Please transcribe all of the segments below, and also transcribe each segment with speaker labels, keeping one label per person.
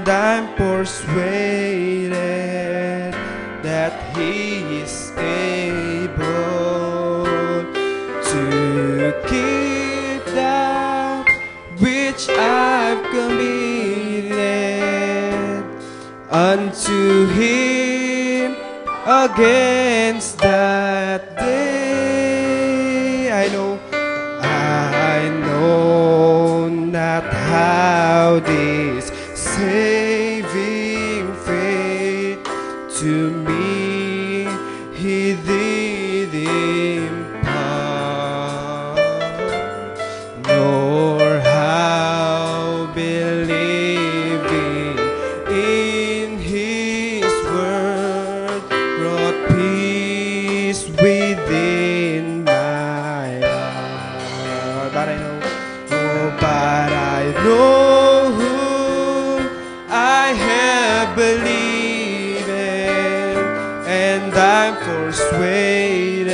Speaker 1: And I'm persuaded that He is able to keep that which I've committed unto Him against that day. I know not how this saving faith to me He did impart, nor how believing in His word brought peace within my heart. But I know whom I have believed, and I'm persuaded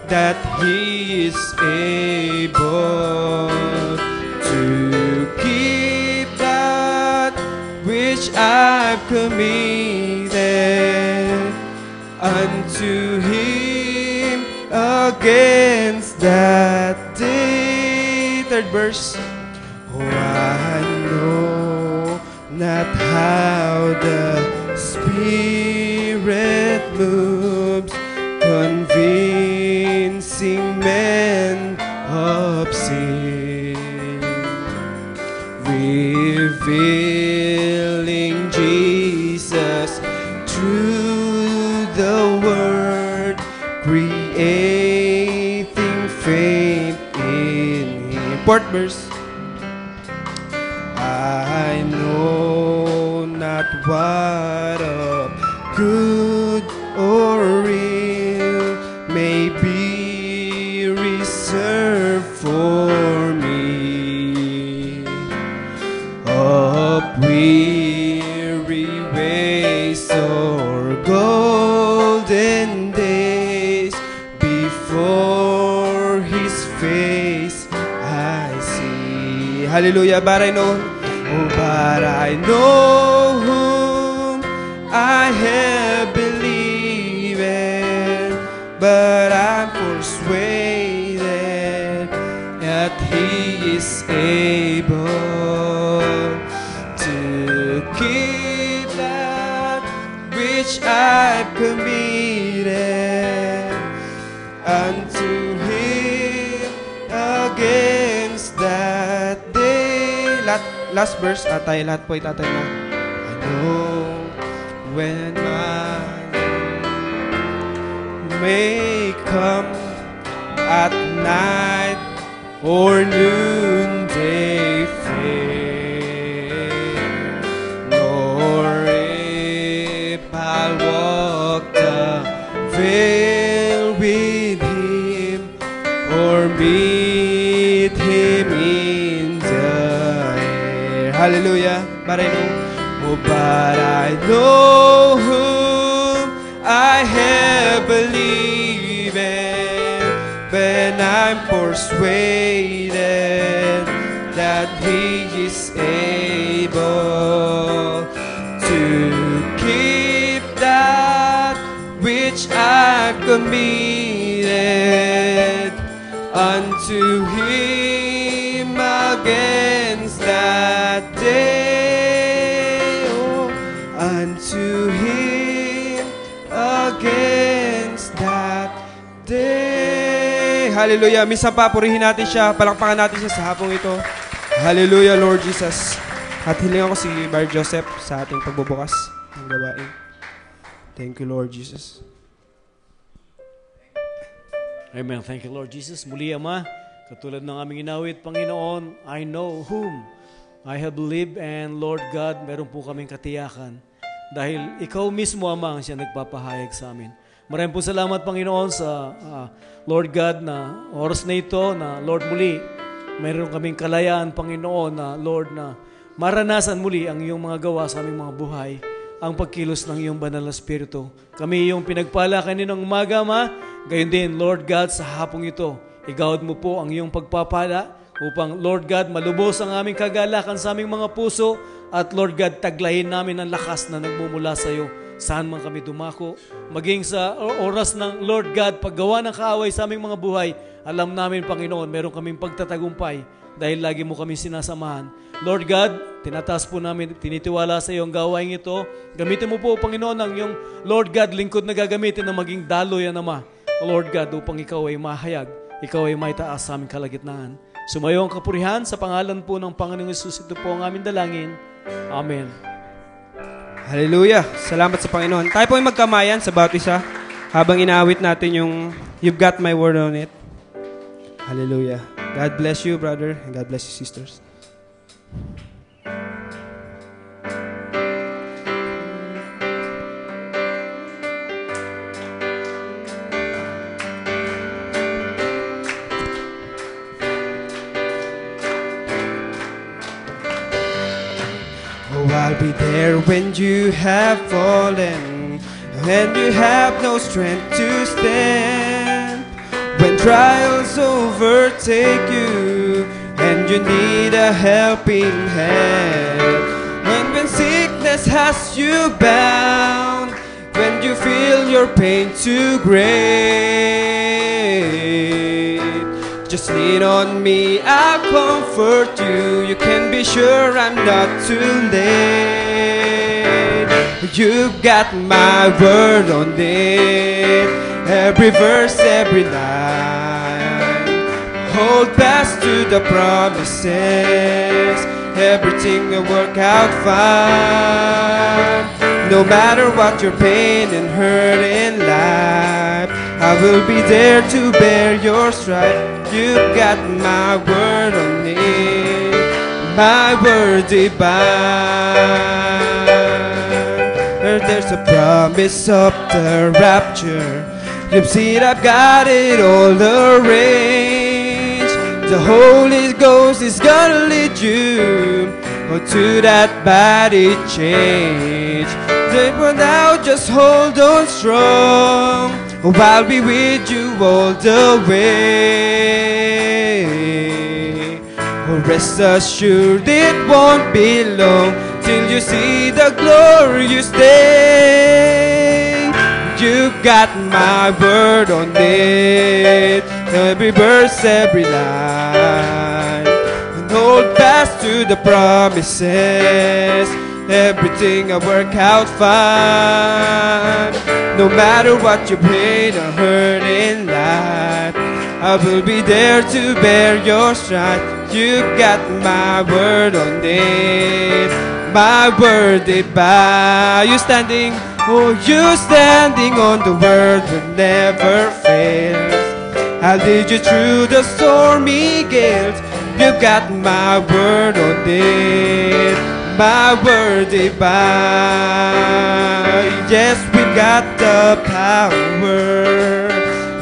Speaker 1: that He is able to keep that which I've committed unto Him against that day. Third verse. Oh, I know not how the Spirit moves, convincing men of sin, revealing Jesus through the Word, creating faith in Him. Fourth verse. I know not what of good or ill may be reserved for me, of weary ways or golden days before His face I see. Hallelujah. But I know, but I know whom I have believed, but I'm persuaded that He is able to keep that which I've committed unto Him against that day. Last verse, tayo lahat po itatay na. I know when my may come at night or noonday fair, nor if I'll walk the vale with Him or meet Him in the air. Hallelujah. But I know whom I have believed, when I'm persuaded that He is able to keep that which I've committed unto Him against that day. Oh, unto Him against that day. Hallelujah. Minsan pa, purihin natin siya. Palakpakan natin siya sa hapong ito. Hallelujah, Lord Jesus. At hiling ako si Bar Joseph sa ating pagbubukas ng gawain. Thank you, Lord Jesus.
Speaker 2: Amen. Thank you, Lord Jesus. Muli, Ama, katulad ng aming inawit, Panginoon, I know whom I have believed, and Lord God, meron po kaming katiyakan dahil Ikaw mismo, Ama, ang siya nagpapahayag sa amin. Maraming po salamat, Panginoon, sa Lord God na oras na ito na Lord muli, mayroon kaming kalayaan, Panginoon, na Lord na maranasan muli ang iyong mga gawa sa aming mga buhay, ang pagkilos ng iyong banal na Espiritu. Kami iyong pinagpala kaninang umaga, Ama, gayon din, Lord God, sa hapong ito, igawad mo po ang iyong pagpapala, upang, Lord God, malubos ang aming kagalakan sa aming mga puso at, Lord God, taglayin namin ang lakas na nagmumula sa iyo. Saan man kami dumako, maging sa oras ng, Lord God, paggawa ng kaaway sa aming mga buhay, alam namin, Panginoon, meron kaming pagtatagumpay dahil lagi mo kami sinasamahan. Lord God, tinataas po namin, tinitiwala sa iyo ang gawain ito. Gamitin mo po, Panginoon, ang iyong, Lord God, lingkod na gagamitin na maging daloy, Ama, Lord God, upang ikaw ay mahayag, ikaw ay maitaas sa aming kalagitnaan. Sumayo ang kapurihan sa pangalan po ng Panginoong Hesus. Ito po ang aming dalangin. Amen.
Speaker 1: Hallelujah. Salamat sa Panginoon. Tayo po ay magkamayan sa bawat isa habang inaawit natin yung You've Got My Word on It. Hallelujah. God bless you, brother, and God bless you, sisters. Oh, I'll be there when you have fallen, when you have no strength to stand, when trials overtake you and you need a helping hand, and when sickness has you bound, when you feel your pain too great. Just lean on me, I'll comfort you. You can be sure I'm not too late. You've got my word on it, every verse, every line. Hold fast to the promises, everything will work out fine. No matter what your pain and hurt in life, I will be there to bear your stripe. You've got my word on it, my word divine. There's a promise of the rapture. You've seen I've got it all arranged. The Holy Ghost is gonna lead you to that body change. But now just hold on strong. I'll be with you all the way. Rest assured it won't be long till you see the glorious day. You've got my word on it, every verse, every line. And hold fast to the promises, everything will work out fine. No matter what you pain or hurt in life, I will be there to bear your stripe. You got my word on it, my word divine. You standing, oh, you standing on the word that never fails. I'll lead you through the stormy gales. You got my word on it, my word divine. Yes, we've got the power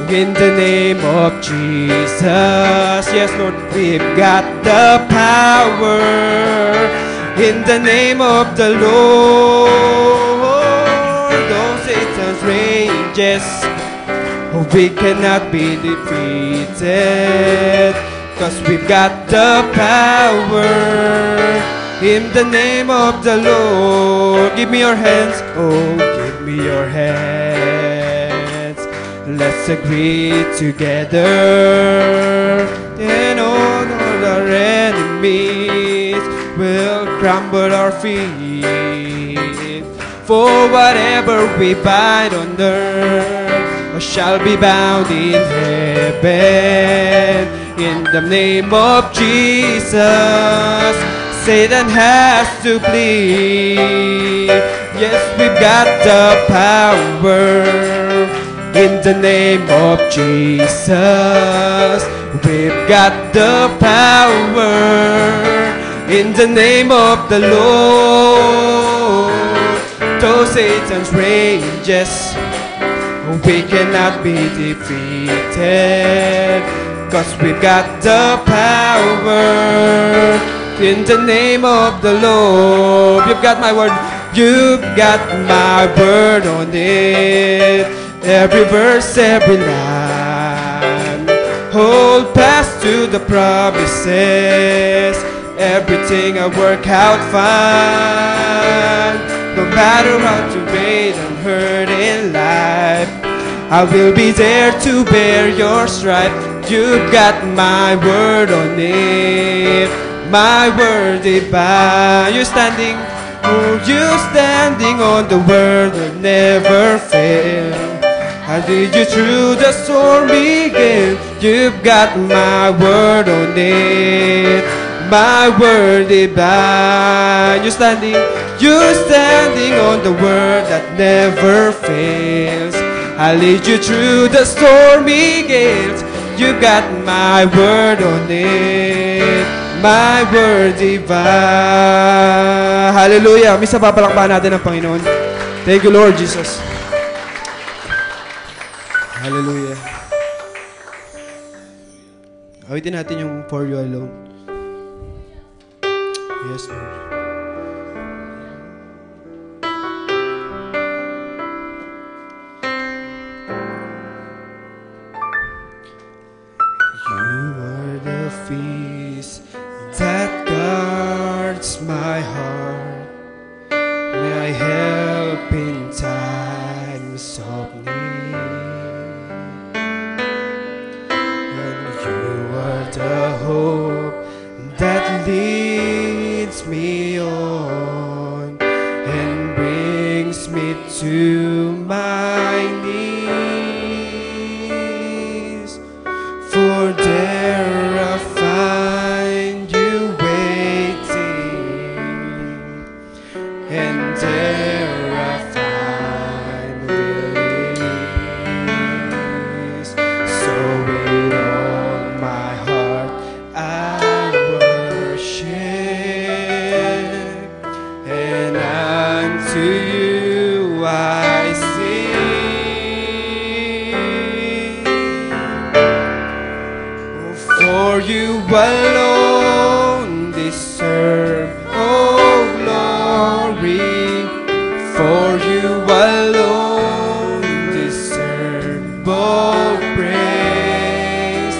Speaker 1: in the name of Jesus. Yes, Lord, we've got the power in the name of the Lord. Oh, Satan's rages, oh, we cannot be defeated, 'cause we've got the power in the name of the Lord. Give me your hands, oh, give me your hands. Let's agree together, and all our enemies will crumble our feet. For whatever we bind on earth shall be bound in heaven. In the name of Jesus, Satan has to flee. Yes, we've got the power in the name of Jesus. We've got the power in the name of the Lord. Though Satan's rages, we cannot be defeated, 'cause we've got the power in the name of the Lord. You've got my word. You've got my word on it, every verse, every line. hold fast to the promises. Everything I work out fine. No matter how to wait and hurt in life, I will be there to bear your stripe. You've got my word on it, my word divine. You're standing on the word that never fail. I lead you through the stormy gale. You've got my word on it, my word divine. You're standing on the word that never fails. I lead you through the stormy gales. You got my word on it, my word divine. Hallelujah. Misa papalakpakan natin ang Panginoon. Thank you, Lord Jesus. Hallelujah. Awitin natin yung For You Alone. Yes, Lord. Peace that guards my heart, my help in times of need. And you are the hope that leads me on and brings me to my knees. For there alone deserve, oh glory, for you alone deserve all praise.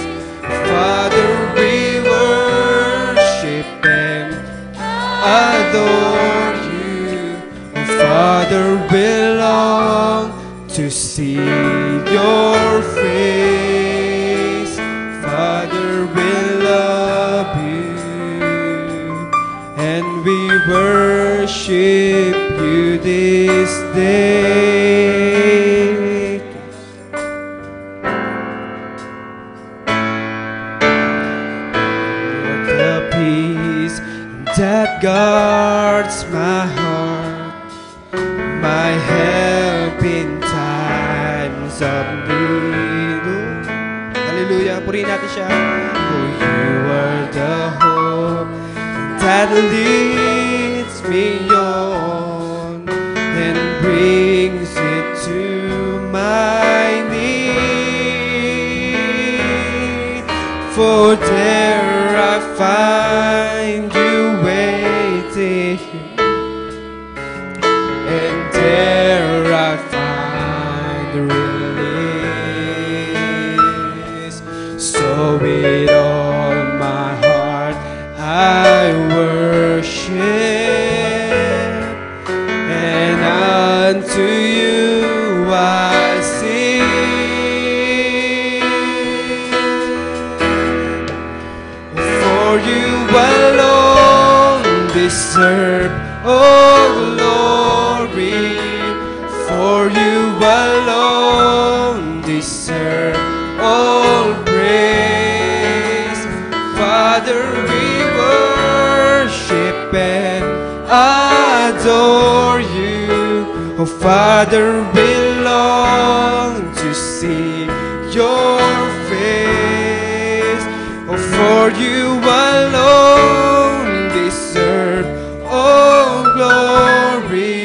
Speaker 1: Father, we worship and adore you. Oh, Father, we long to see your face. Father, we love you, and we worship you this day. The peace that guards my heart, my help in times of need. Hallelujah, purihin natin siya. For you are the hope that leads me on and brings it to my need. For there I find you waiting, and there I find release. So with all my heart I worship, and unto you I sing. For you alone deserve all glory, for you alone deserve all praise. Father, we worship and adore you. Oh, Father, we long to see your face. Oh, for you alone deserve all glory,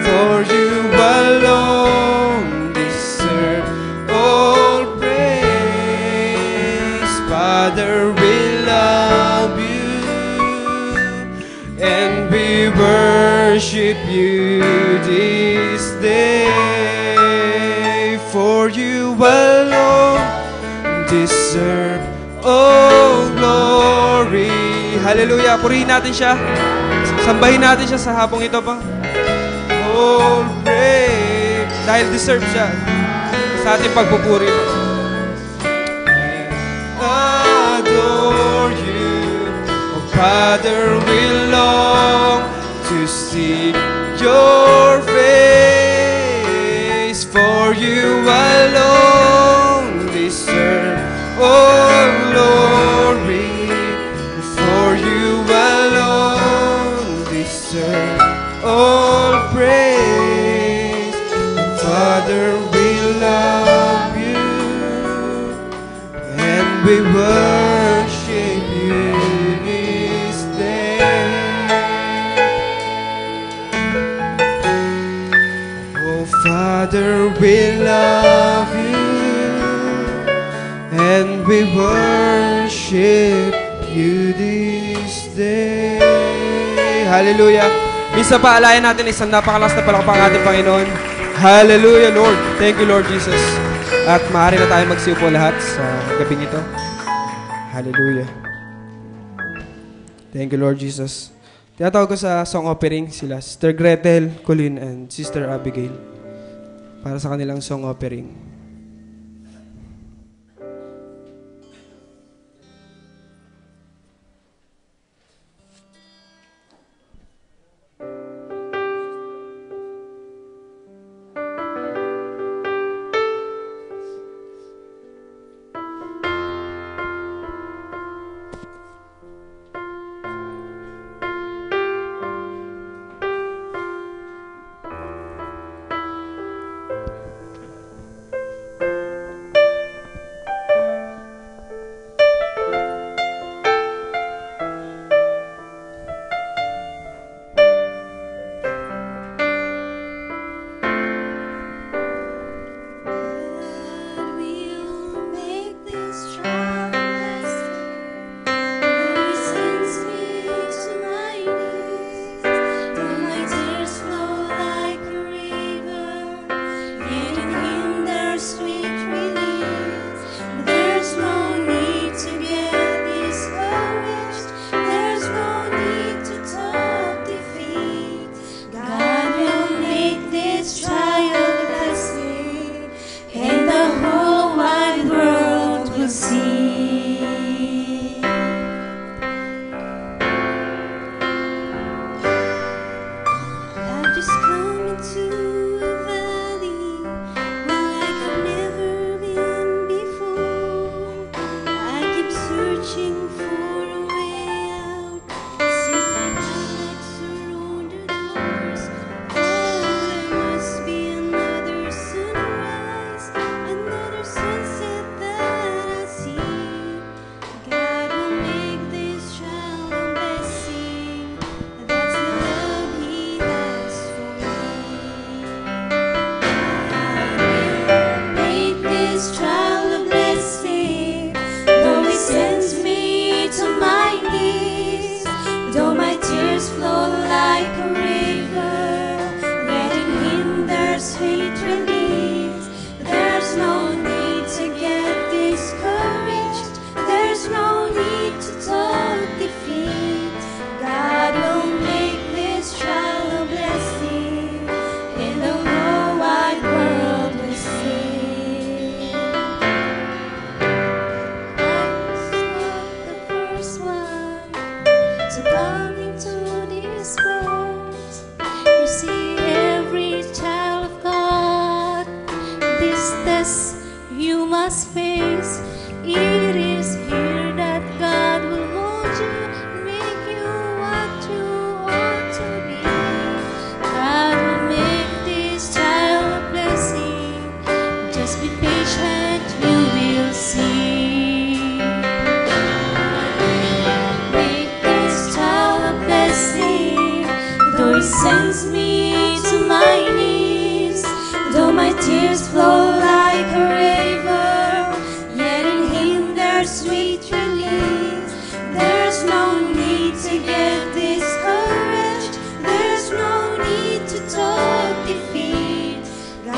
Speaker 1: for you alone deserve all praise. Father, we love you, and we worship you this day. For you alone deserve deserve all glory. Hallelujah. Purihin natin siya. Sambahin natin siya sa hapong ito pa. All praise. Dahil deserve siya sa ating pagpupuri. Adore you, oh Father, we long to see your face, for you alone deserve all glory, for you alone deserve all praise. Father, we love you and we worship you this day. Oh Father, we love you and we worship you this day. Hallelujah. Minsan pa, alayan natin isang napakalakas na palakpak ating Panginoon. Hallelujah, Lord. Thank you, Lord Jesus. At maaari na tayo magsiupo lahat sa gabing ito. Hallelujah. Thank you, Lord Jesus. Tinatawag ko sa song offering sila, Sister Gretel, Colleen, and Sister Abigail para sa kanilang song offering.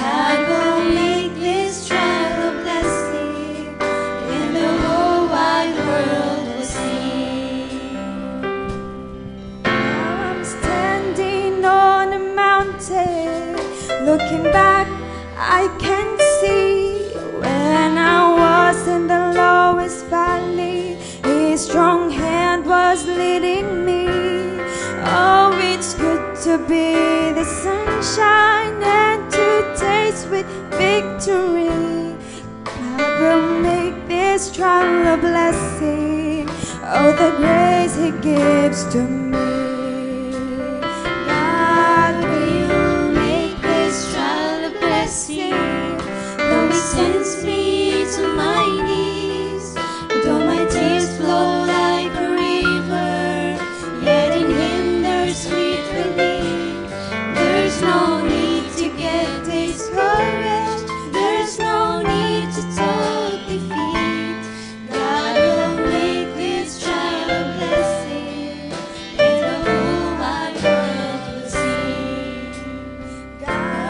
Speaker 3: God will make this trial a blessing, and the mountain. Looking back, I can see when I was in the lowest valley, His strong hand was leading me. Oh, it's good to be the sunshine and to taste with victory. God will make this trial a blessing. Oh, the grace He gives to me. God will make this trial a blessing. Though He sends me to my knees, though my tears flow like a river, yet in Him there's sweet relief. There's no need to get discouraged. There's no need to talk defeat. God will make this trial a blessing, and the whole wide world will see.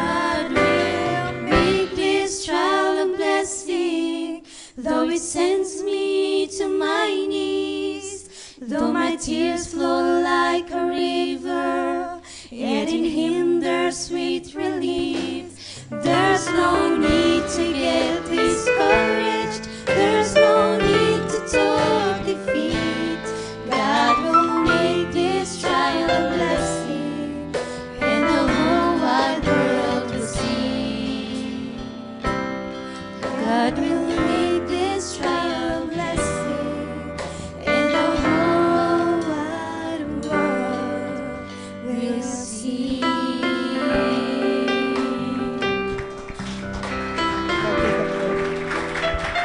Speaker 3: God will make this trial a blessing, though it sends me to my knees, though my tears flow like a river, yet in Him there's sweet relief. There's no need to get discouraged. There's no need to talk defeat. God will make this trial a blessing, and the whole wide world will see. God will make this trial a blessing, and the whole wide world will see.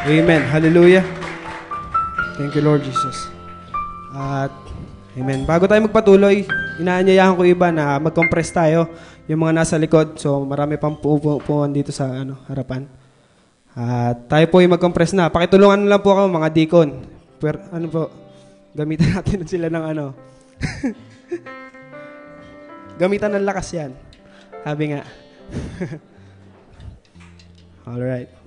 Speaker 1: Amen. Hallelujah. Thank you, Lord Jesus. At, amen. Bago tayo magpatuloy, inaanyayahan ko iba na mag-compress tayo, yung mga nasa likod. So, marami pang pupuan dito sa harapan. At tayo po yung mag-compress na. Pakitulungan lang po ako, mga deacon. Ano po, gamitan natin sila ng gamitan ng lakas yan. Sabi nga. Alright.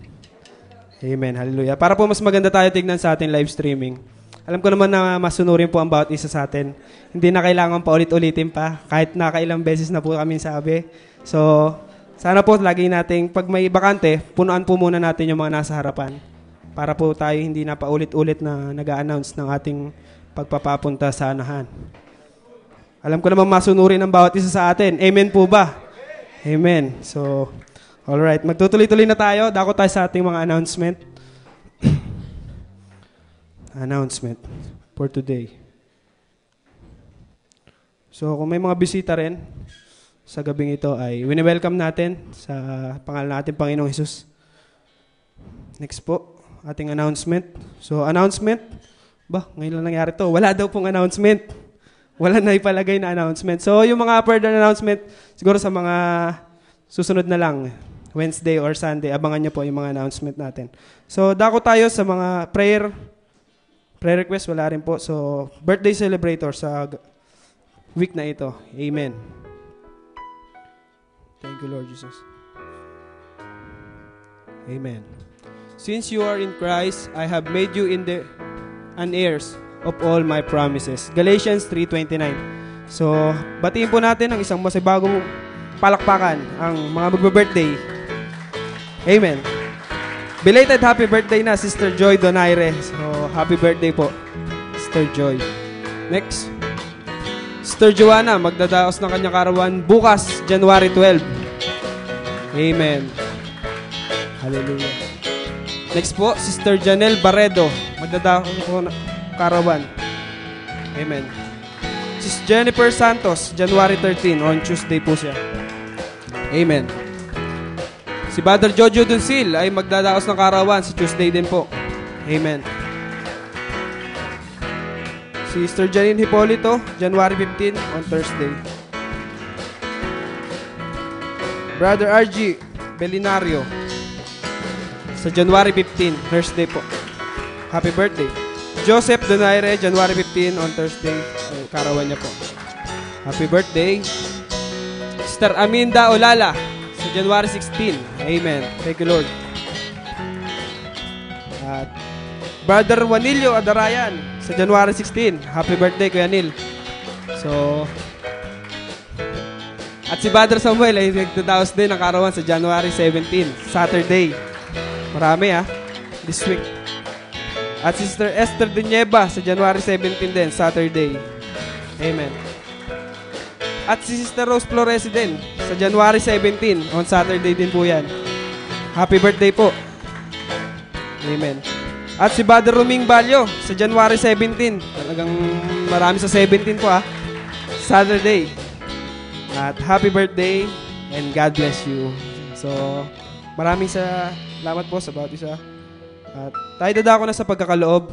Speaker 1: Amen. Hallelujah. Para po mas maganda tayo tignan sa ating live streaming. Alam ko naman na masunurin po ang bawat isa sa atin. Hindi na kailangan pa ulit-ulitin pa. Kahit nakailang beses na po kami sabi. So, sana po lagi nating, pag may bakante, punuan po muna natin yung mga nasa harapan. Para po tayo hindi na paulit-ulit na nag-a-announce ng ating pagpapapunta sa anahan. Alam ko naman masunurin ang bawat isa sa atin. Amen po ba? Amen. So, alright, magtutuloy-tuloy na tayo. Dako tayo sa ating mga announcement. Announcement for today. So, kung may mga bisita rin sa gabing ito ay wini-welcome natin sa pangalan natin Panginoong Hesus. Next po, ating announcement. So, announcement. Ngayon lang nangyari to. Wala daw pong announcement. Wala na ipalagay na announcement. So, yung mga further announcement, siguro sa mga susunod na lang. Wednesday or Sunday, abangan niyo po yung mga announcement natin. So, dako tayo sa mga prayer request, wala rin po. So, birthday celebrator sa week na ito. Amen. Thank you, Lord Jesus. Amen. Since you are in Christ, I have made you an heirs of all my promises. Galatians 3:29. So, batiin po natin ang isang masibagong palakpakan, ang mga magbe-birthday. Amen. Belated happy birthday na, Sister Joy Donaire. So, happy birthday po, Sister Joy. Next, Sister Joanna, magdadaos ng kanyang karawan bukas, January 12. Amen. Hallelujah. Next po, Sister Janelle Barredo, magdadaos ng karawan. Amen. Sis Jennifer Santos, January 13, on Tuesday po siya. Amen. Si Brother Jojo Dunsil ay magdadaos ng karawan sa Tuesday din po. Amen. Si Sister Janine Hipolito, January 15, on Thursday. Brother RG Belinario, sa January 15, Thursday po. Happy birthday. Joseph Donaire, January 15, on Thursday. Karawan niya po. Happy birthday. Sister Aminda Olala, sa January 16. Amen. Thank you, Lord. At Brother Juanilio Adarayan, sa January 16. Happy birthday, Kuya Neil. So, At si Brother Samuel ay nagdadaos din ng karawan sa January 17, Saturday. Marami this week. At Sister Esther Dunyeba sa January 17 din, Saturday. Amen. At si Sister Rose Flores din sa January 17, on Saturday din po yan. Happy birthday po. Amen. At si Brother Ruming Balyo sa January 17. Talagang marami sa 17 po Saturday. At happy birthday and God bless you. So, maraming salamat po sa bawat isa. At tayo dadako na sa pagkakaloob.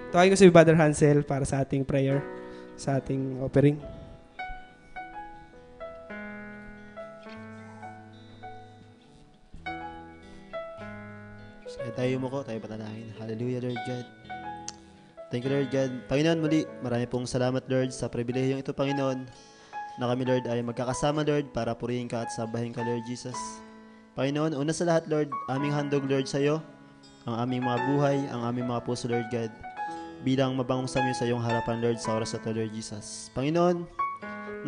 Speaker 1: Tawagin ko si Brother Hansel para sa ating prayer, sa ating offering.
Speaker 4: Tayo mo ko, tayo patanangin. Hallelujah, Lord God. Thank you, Lord God. Panginoon, muli, marami pong salamat, Lord, sa pribilehiyong ito, Panginoon, na kami, Lord, ay magkakasama, Lord, para purihin ka at sabahin ka, Lord Jesus. Panginoon, una sa lahat, Lord, aming handog, Lord, sa iyo, ang aming mga buhay, ang aming mga puso, Lord God, bilang mabangong samyo sa iyong harapan, Lord, sa oras na ito, Lord Jesus. Panginoon,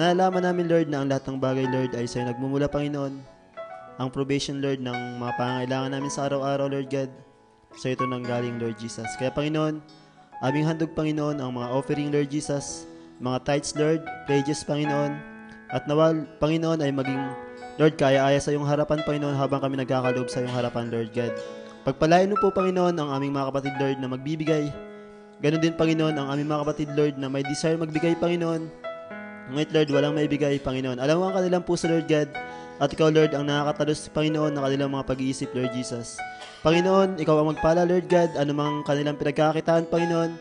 Speaker 4: nalalaman namin, Lord, na ang lahat ng bagay, Lord, ay sa iyo nagmumula, Panginoon. Ang provision, Lord, ng mga pangangailangan namin sa araw-araw, Lord God, sa ito nang galing, Lord Jesus. Kaya, Panginoon, aming handog, Panginoon, ang mga offering, Lord Jesus, mga tithes, Lord, pledges, Panginoon, at nawal, Panginoon, ay maging, Lord, kaya-aya sa iyong harapan, Panginoon, habang kami nagkakaloob sa iyong harapan, Lord God. Pagpalain mo po, Panginoon, ang aming mga kapatid, Lord, na magbibigay. Ganon din, Panginoon, ang aming mga kapatid, Lord, na may desire magbigay, Panginoon. Ngunit, Lord, walang maibigay, Panginoon. Alam mo ang kanilang puso, Lord God, at ikaw, Lord, ang nakakatalos, Panginoon, ng kanilang mga pag-iisip, Lord Jesus. Panginoon, ikaw ang magpala, Lord God, anumang kanilang pinagkakitaan, Panginoon,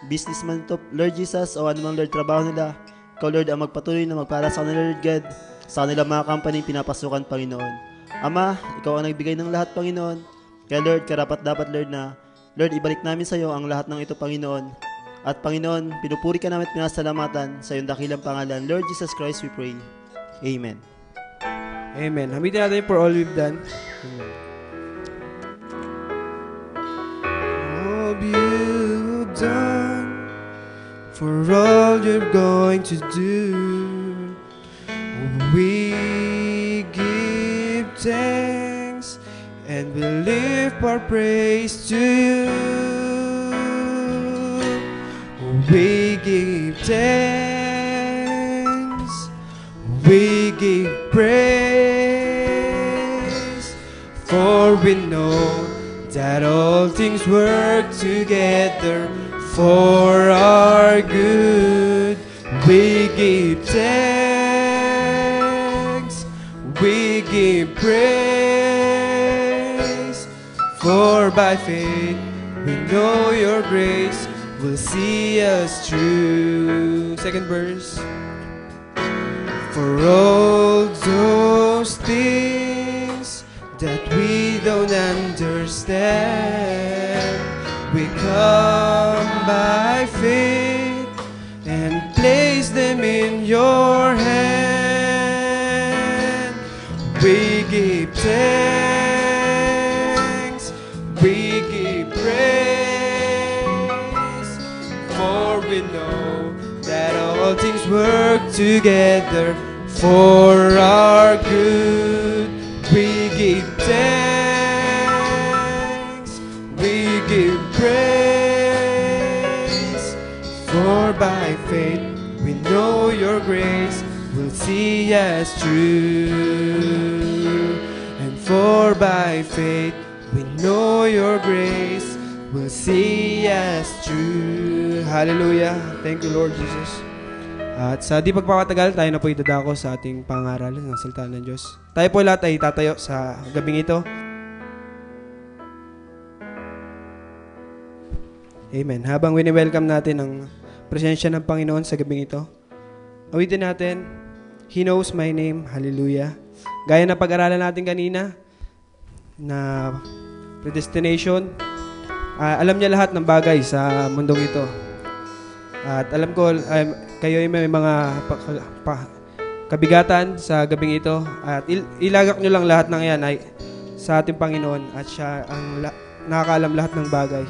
Speaker 4: businessman to, Lord Jesus, o anumang, Lord, trabaho nila. Ikaw, Lord, ang magpatuloy na magpala sa kanila, Lord God, sa kanilang mga company pinapasukan, Panginoon. Ama, ikaw ang nagbigay ng lahat, Panginoon. Kaya, Lord, karapat-dapat, Lord, na, Lord, ibalik namin sa iyo ang lahat ng ito, Panginoon. At, Panginoon, pinupuri ka namin at pinasalamatan sa iyong dakilang pangalan. Lord Jesus Christ, we pray. Amen.
Speaker 1: Amen. Hamitin natin for all we've done. Amen. All you've done, for all you're going to do, we give thanks and we lift our praise to you. We give thanks, we give praise, for we know that all things work together for our good. We give thanks, we give praise, for by faith we know your grace will see us through. Second verse. For all those things that we don't understand, we come by faith and place them in your hand. We give thanks, we give praise, for we know that all things work together for our good. We give thanks, we give praise, for by faith we know your grace will see us through. And for by faith we know your grace will see us through. Hallelujah. Thank you, Lord Jesus. At sa di pagpapatagal, tayo na po idadako sa ating pangaral ng salita ng Diyos. Tayo po lahat ay tatayo sa gabing ito. Amen. Habang wini-welcome natin ang presensya ng Panginoon sa gabing ito, awitin natin, He knows my name. Hallelujah. Gaya na pag-aralan natin kanina, na predestination, alam niya lahat ng bagay sa mundong ito. At alam ko, kayo ay may mga kabigatan sa gabing ito. At ilagak nyo lang lahat ng yan ay sa ating Panginoon. At siya ang nakakaalam lahat ng bagay.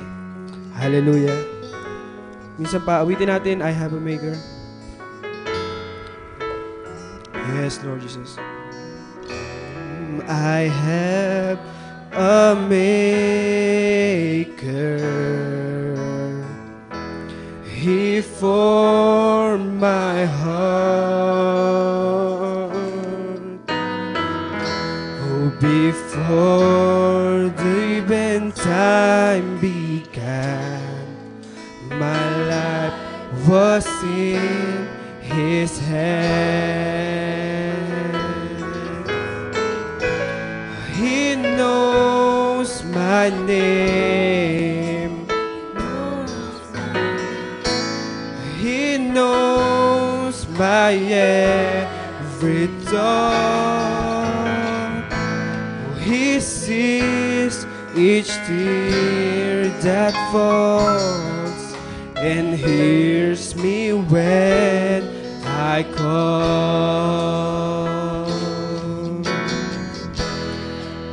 Speaker 1: Hallelujah. Minsan pa, awitin natin, I have a maker. Yes, Lord Jesus. I have a maker. He formed my heart. Oh, before the even time began, my life was in His hand. He knows my name. He knows my every thought. He sees each tear that falls and hears me when I call.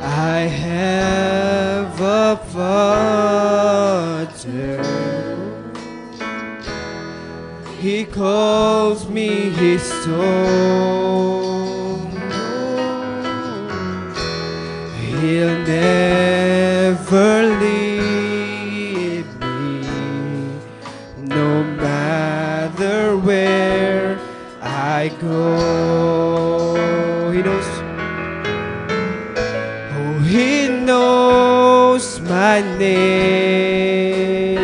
Speaker 1: I have a Father. He calls me His own. He'll never leave me, no matter where I go. He knows. Oh, He knows my name.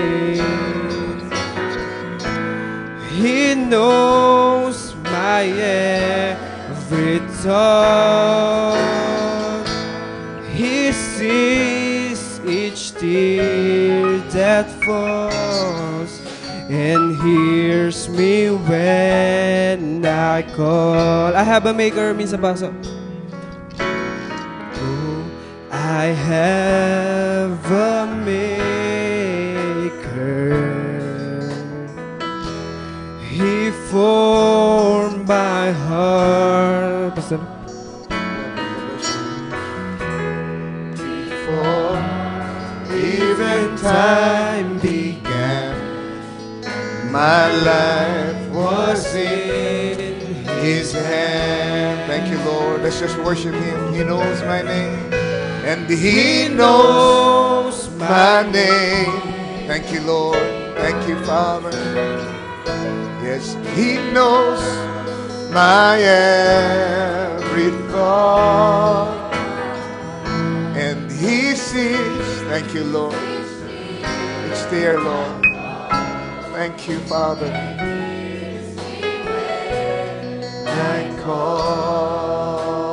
Speaker 1: He knows my every thought. He sees each tear that falls and hears me when I call. I have a maker, minsan basa. Oh, I have a maker. He formed my heart. Pastor.
Speaker 5: Before even time began, my life was in His hand. Thank you, Lord. Let's just worship Him. He knows my name, and He knows my name. Thank you, Lord. Thank you, Father. Yes, He knows my every thought, and He sees, thank you, Lord, it's there, Lord. Thank you, Father. I call.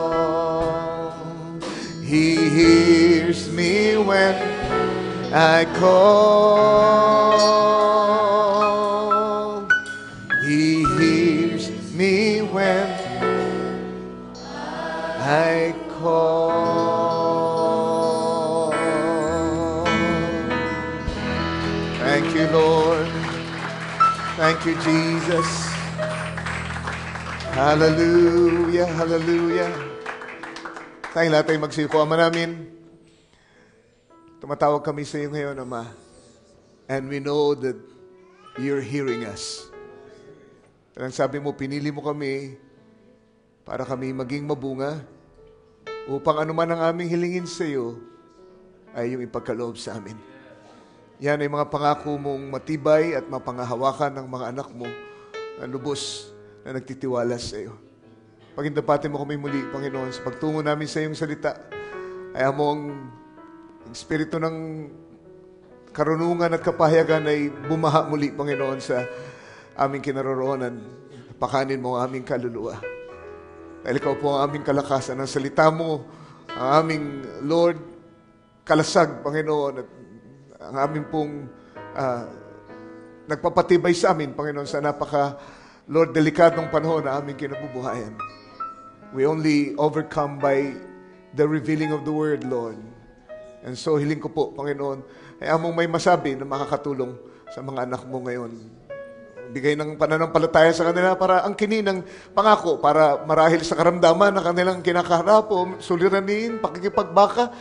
Speaker 5: He hears me when I call. He hears me when I call. Thank you, Lord. Thank you, Jesus. Hallelujah, hallelujah. Tayong lahat ay magsiko. Ama namin, tumatawag kami sa iyo ngayon, Ama. And we know that you're hearing us. Ang sabi mo, pinili mo kami para kami maging mabunga upang anuman ang aming hilingin sa iyo ay yung ipagkaloob sa amin. Yan ay mga pangako mong matibay at mapangahawakan ng mga anak mo na lubos na nagtitiwala sa iyo. Pagindapatin mo kami muli, Panginoon, sa pagtungo namin sa iyong salita. Ay among espiritu ng karunungan at kapahayagan ay bumaha muli, Panginoon, sa aming kinaroroonan. Pakanin mo ang aming kaluluwa. Dahil ikaw po ang aming kalakasan. Ang salita mo, ang aming Lord, kalasag, Panginoon, at ang aming pong nagpapatibay sa amin, Panginoon, sa Lord, delikadong panahon na aming kinabubuhayan. We only overcome by the revealing of the Word, Lord. And so, hiling ko po, Panginoon, ay among may masabi na makakatulong sa mga anak mo ngayon. Bigay ng pananampalataya sa kanila para angkinin ng pangako, para marahil sa karamdaman na kanilang kinakaharap o suliranin, pakikipagbaka,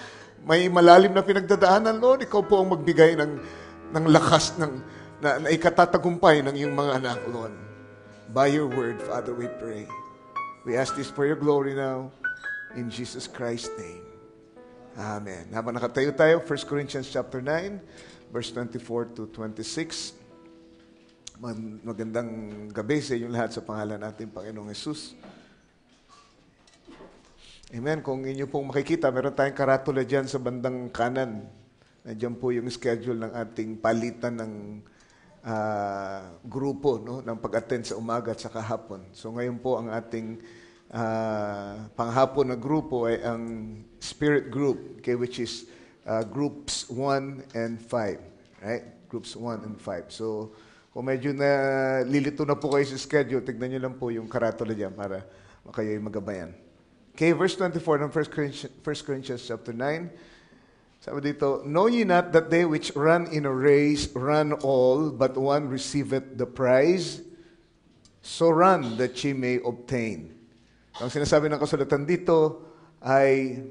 Speaker 5: may malalim na pinagdadaanan, Lord. Ikaw po ang magbigay ng lakas na ikatatagumpay ng iyong mga anak, Lord. By your word, Father, we pray. We ask this for your glory now. In Jesus Christ's name. Amen. Habang nakatayo tayo, 1 Corinthians chapter 9, verse 24 to 26. Magandang gabi sa inyong lahat sa pangalan natin, Panginoong Jesus. Amen. Kung inyo pong makikita, meron tayong karatula dyan sa bandang kanan. Nandiyan po yung schedule ng ating palitan ng grupo, no, ng pag-attend sa umaga at sa kahapon. So ngayon po ang ating panghapon na grupo ay ang Spirit Group, okay, which is groups 1 and 5. Right? Groups 1 and 5. So kung medyo na lilito na po kayo sa schedule, tignan nyo lang po yung karatula dyan para kayo magabayan. Okay, verse 24 ng 1 Corinthians chapter 9. Sabi dito, know ye not that they which run in a race run all, but one receiveth the prize? So run that ye may obtain. Ang sinasabi ng kasulatan dito ay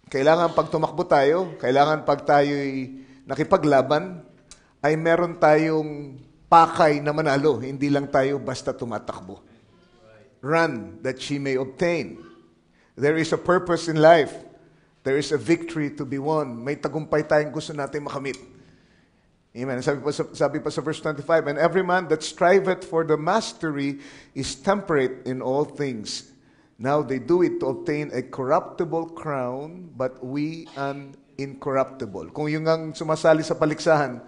Speaker 5: kailangan pag tumakbo tayo, kailangan pag tayo'y nakipaglaban, ay meron tayong pakay na manalo. Hindi lang tayo basta tumatakbo. Run that ye may obtain. There is a purpose in life. There is a victory to be won. May tagumpay tayong gusto natin makamit. Amen. Sabi pa sa verse 25, and every man that striveth for the mastery is temperate in all things. Now they do it to obtain a corruptible crown, but we an incorruptible. Kung yung ang sumasali sa paliksahan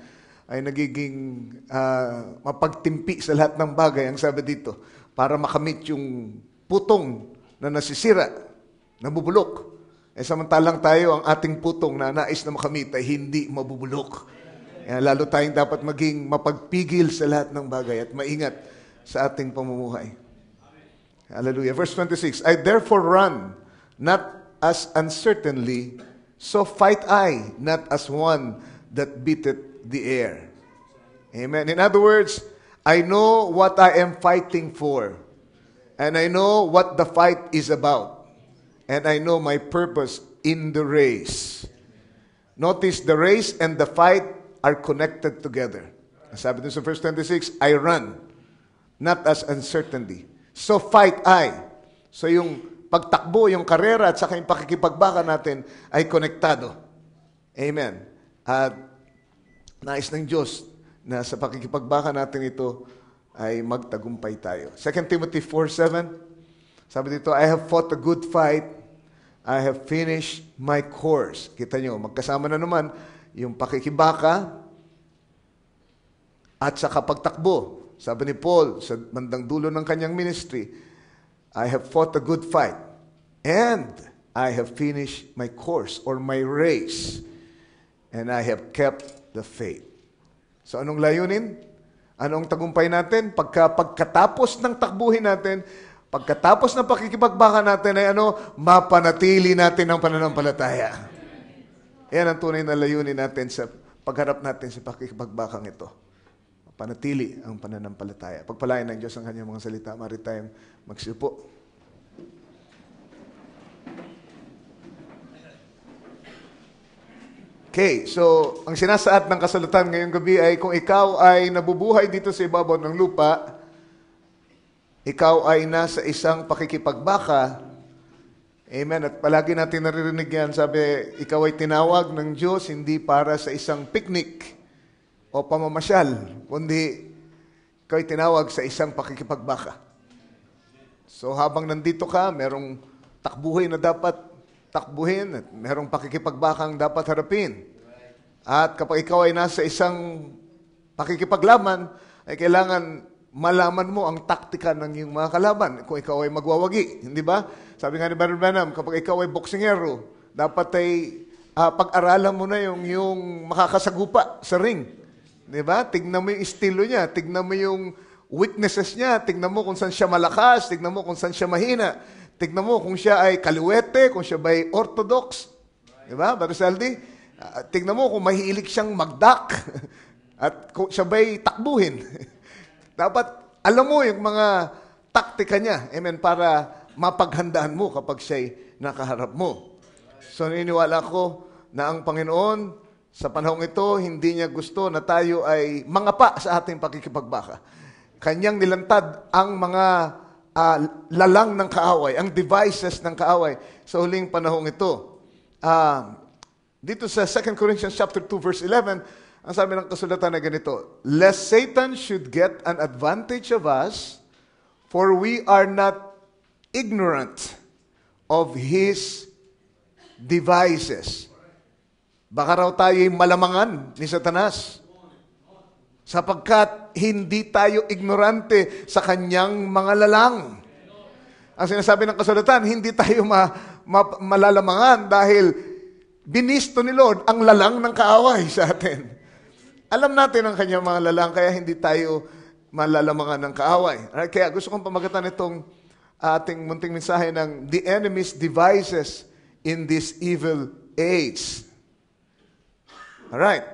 Speaker 5: ay nagiging mapagtimpi sa lahat ng bagay, ang sabi dito, para makamit yung putong na nasisira, nabubulok. Samantalang tayo, ang ating putong na nais na makamit ay hindi mabubulok. Lalo tayong dapat maging mapagpigil sa lahat ng bagay at maingat sa ating pamumuhay. Hallelujah. Verse 26, I therefore run, not as uncertainly, so fight I, not as one that beateth the air. Amen. In other words, I know what I am fighting for. And I know what the fight is about. And I know my purpose in the race. Notice the race and the fight are connected together. Sabi dun sa verse 26, I run, not as uncertainty. So fight I. So yung pagtakbo, yung karera at saka yung pakikipagbaka natin ay konektado. Amen. At nais ng Diyos na sa pakikipagbaka natin ito ay magtagumpay tayo. 2 Timothy 4:7, sabi dito, I have fought a good fight, I have finished my course. Kita nyo, magkasama na naman yung pakikibaka at saka pagtakbo. Sabi ni Paul sa bandang dulo ng kanyang ministry, I have fought a good fight and I have finished my course or my race and I have kept the faith. So anong layunin? Anong tagumpay natin? Pagkatapos ng takbuhin natin, pagkatapos ng pakikipagbaka natin ay mapanatili natin ang pananampalataya. Yan ang tunay na layunin natin sa pagharap natin sa pakikipagbakang ito. Panatili ang pananampalataya. Pagpalain ng Diyos ang kanyang mga salita. Mari tayong magsiupo. Okay, so ang sinasaad ng kasulatan ngayong gabi ay kung ikaw ay nabubuhay dito sa ibabaw ng lupa, ikaw ay nasa isang pakikipagbaka. Amen. At palagi natin naririnig yan. Sabi, ikaw ay tinawag ng Diyos hindi para sa isang picnic o pamamasyal, kundi ikaw ay tinawag sa isang pakikipagbaka. So habang nandito ka, merong takbuhin na dapat takbuhin at merong pakikipagbakang dapat harapin. At kapag ikaw ay nasa isang pakikipaglaban, ay kailangan malaman mo ang taktika ng iyong mga kalaban kung ikaw ay magwawagi. Hindi ba? Sabi nga ni Brother Branham, kapag ikaw ay boksingero, dapat ay pag-aralan mo na yung makakasagupa sa ring. Di ba? Tignan mo yung estilo niya, tignan mo yung weaknesses niya, tignan mo kung saan siya malakas, tignan mo kung saan siya mahina, tignan mo kung siya ay kaliwete, kung siya ay orthodox. Di ba, Brother Saldi? Tignan mo kung mahilig siyang magdak at kung siya ba'y takbuhin. Dapat alam mo yung mga taktika niya, amen, para mapaghandaan mo kapag siya'y nakaharap mo. So naniniwala ko na ang Panginoon sa panahong ito, hindi niya gusto na tayo ay mangapa sa ating pakikipagbaka. Kanyang nilantad ang mga lalang ng kaaway, ang devices ng kaaway sa huling panahong ito. Dito sa 2 Corinthians chapter 2 verse 11, ang sabi ng kasulatan na ganito, lest Satan should get an advantage of us, for we are not ignorant of his devices. Baka raw tayo'y malamangan ni Satanas, sapagkat hindi tayo ignorante sa kanyang mga lalang. Ang sinasabi ng kasulatan, hindi tayo malalamangan dahil binisto ni Lord ang lalang ng kaaway sa atin. Alam natin ang kanyang mga lalang, kaya hindi tayo malalamangan ng kaaway. Alright? Kaya gusto kong pamagatan itong ating munting mensahe ng the enemy's devices in this evil age. Alright.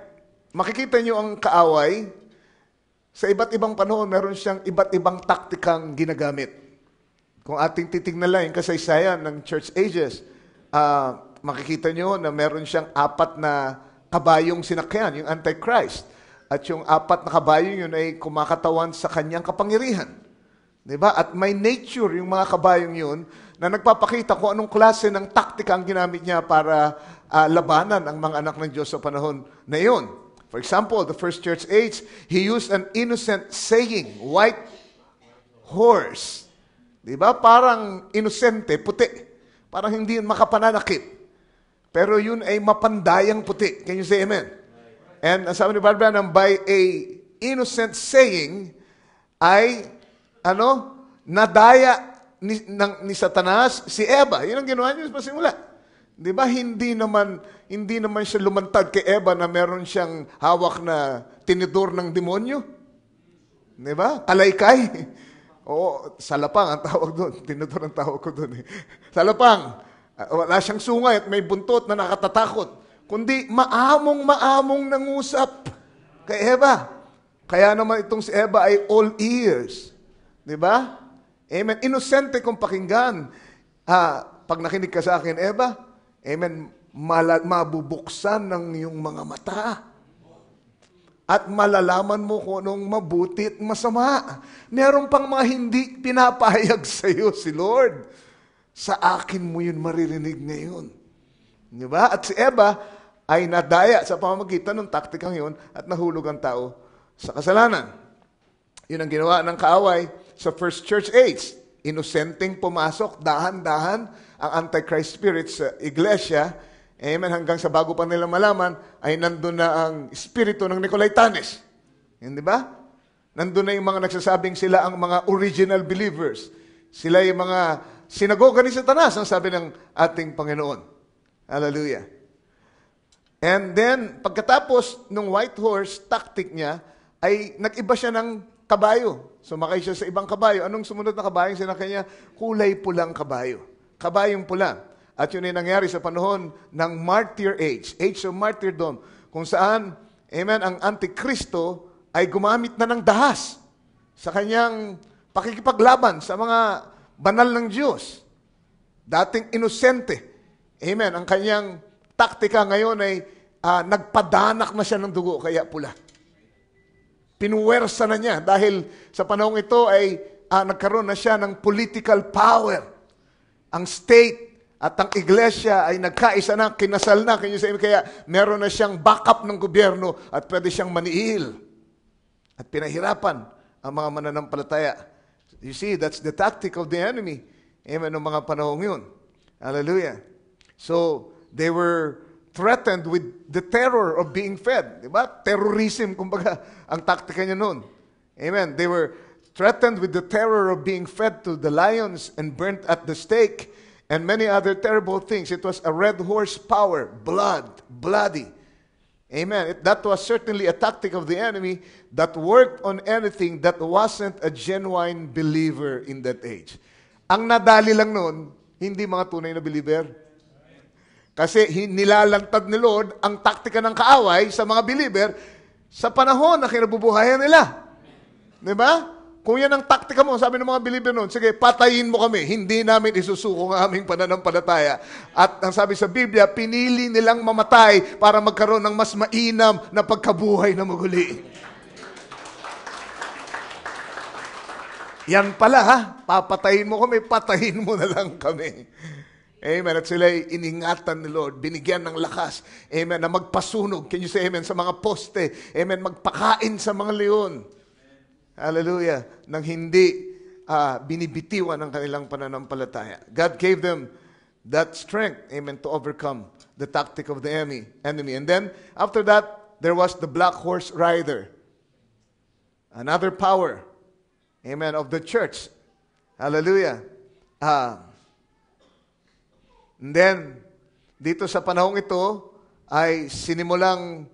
Speaker 5: Makikita nyo ang kaaway, sa iba't ibang panahon, meron siyang iba't ibang taktikang ginagamit. Kung ating titignan lang yung kasaysayan ng church ages, makikita nyo na meron siyang 4 na kabayong sinakyan, yung Antichrist. At yung 4 na kabayong yun ay kumakatawan sa kanyang kapangyarihan. Diba? At may nature yung mga kabayong yun na nagpapakita kung anong klase ng taktika ang ginamit niya para labanan ang mga anak ng Diyos sa panahon na yun. For example, the first church age, he used an innocent saying, white horse. Diba? Parang inosente, puti. Parang hindi makapananakit. Pero yun ay mapandayang puti. Can you say amen? And ang sabi ni Barbara, by a innocent saying, ay, nadaya ni Satanas si Eva. Yun ang ginawa niya sa pasimula. Di ba? Hindi naman siya lumantad kay Eva na meron siyang hawak na tinidor ng demonyo. Di ba? Kalaykay. Oo, salapang ang tawag doon. Tinidor ang tawag ko doon. Salapang. Wala siyang sungay at may buntot na nakatatakot. Kundi maamong nangusap kay Eva. Kaya naman itong si Eva ay all ears. Diba? Amen. Inosente kung pakinggan. Pag nakinig ka sa akin, Eva, amen, mabubuksan ng iyong mga mata. At malalaman mo kung anong mabuti at masama. Meron pang mga hindi pinapahayag sa iyo si Lord. Sa akin mo yun maririnig ngayon. Di ba? At si Eva ay nadaya sa pamamagitan ng taktikang yun at nahulog ang tao sa kasalanan. Yun ang ginawa ng kaaway sa first church age. Inosenteng pumasok, dahan-dahan ang Antichrist spirit sa iglesia. Amen. Hanggang sa bago pa nila malaman, ay nandun na ang espiritu ng Nicolaitanes. Hindi ba? Nandun na yung mga nagsasabing sila ang mga original believers. Sila yung mga sinagoga ni Satanas, ang sabi ng ating Panginoon. Hallelujah. And then, pagkatapos ng white horse tactic niya, ay nag-iba siya ng kabayo. Sumakay siya sa ibang kabayo. Anong sumunod na kabayo sinakay niya? Kulay pulang kabayo. Kabayong pula. At yun ay nangyari sa panahon ng martyr age of martyrdom, kung saan, amen, ang Antikristo ay gumamit na ng dahas sa kanyang pakikipaglaban sa mga banal ng Diyos. Dating inosente. Amen. Ang kanyang taktika ngayon ay nagpadanak na siya ng dugo, kaya pula. Pinuwersa na niya dahil sa panahong ito ay nagkaroon na siya ng political power. Ang state at ang iglesia ay nagkaisa na, kinasal na. Kaya meron na siyang backup ng gobyerno at pwede siyang maniil. At pinahirapan ang mga mananampalataya. You see, that's the tactic of the enemy. Amen, ng mga panahong yun. Hallelujah. So, they were threatened with the terror of being fed. Diba? Terrorism, kumbaga, ang taktika niya noon. Amen. They were threatened with the terror of being fed to the lions and burnt at the stake and many other terrible things. It was a red horse power, bloody. Amen. That was certainly a tactic of the enemy that worked on anything that wasn't a genuine believer in that age. Ang nadali lang noon, hindi mga tunay na believer. Kasi nilalantad ni Lord ang taktika ng kaaway sa mga believer sa panahon na kinabubuhayan nila. Diba? Kung yan ang taktika mo, sabi ng mga believer noon, sige, patayin mo kami. Hindi namin isusuko ang aming pananampalataya. At ang sabi sa Biblia, pinili nilang mamatay para magkaroon ng mas mainam na pagkabuhay na muli. Yan pala ha, papatayin mo kami, patayin mo na lang kami. Amen. At sila ay iningatan ni Lord, binigyan ng lakas. Amen. Na magpasunog. Can you say amen? Sa mga poste. Amen. Magpakain sa mga leon. Hallelujah. Nang hindi binibitiwan ng kanilang pananampalataya. God gave them that strength. Amen. To overcome the tactic of the enemy. And then, after that, there was the black horse rider. Another power. Amen. Of the church. Hallelujah. And then, dito sa panahong ito, ay sinimulang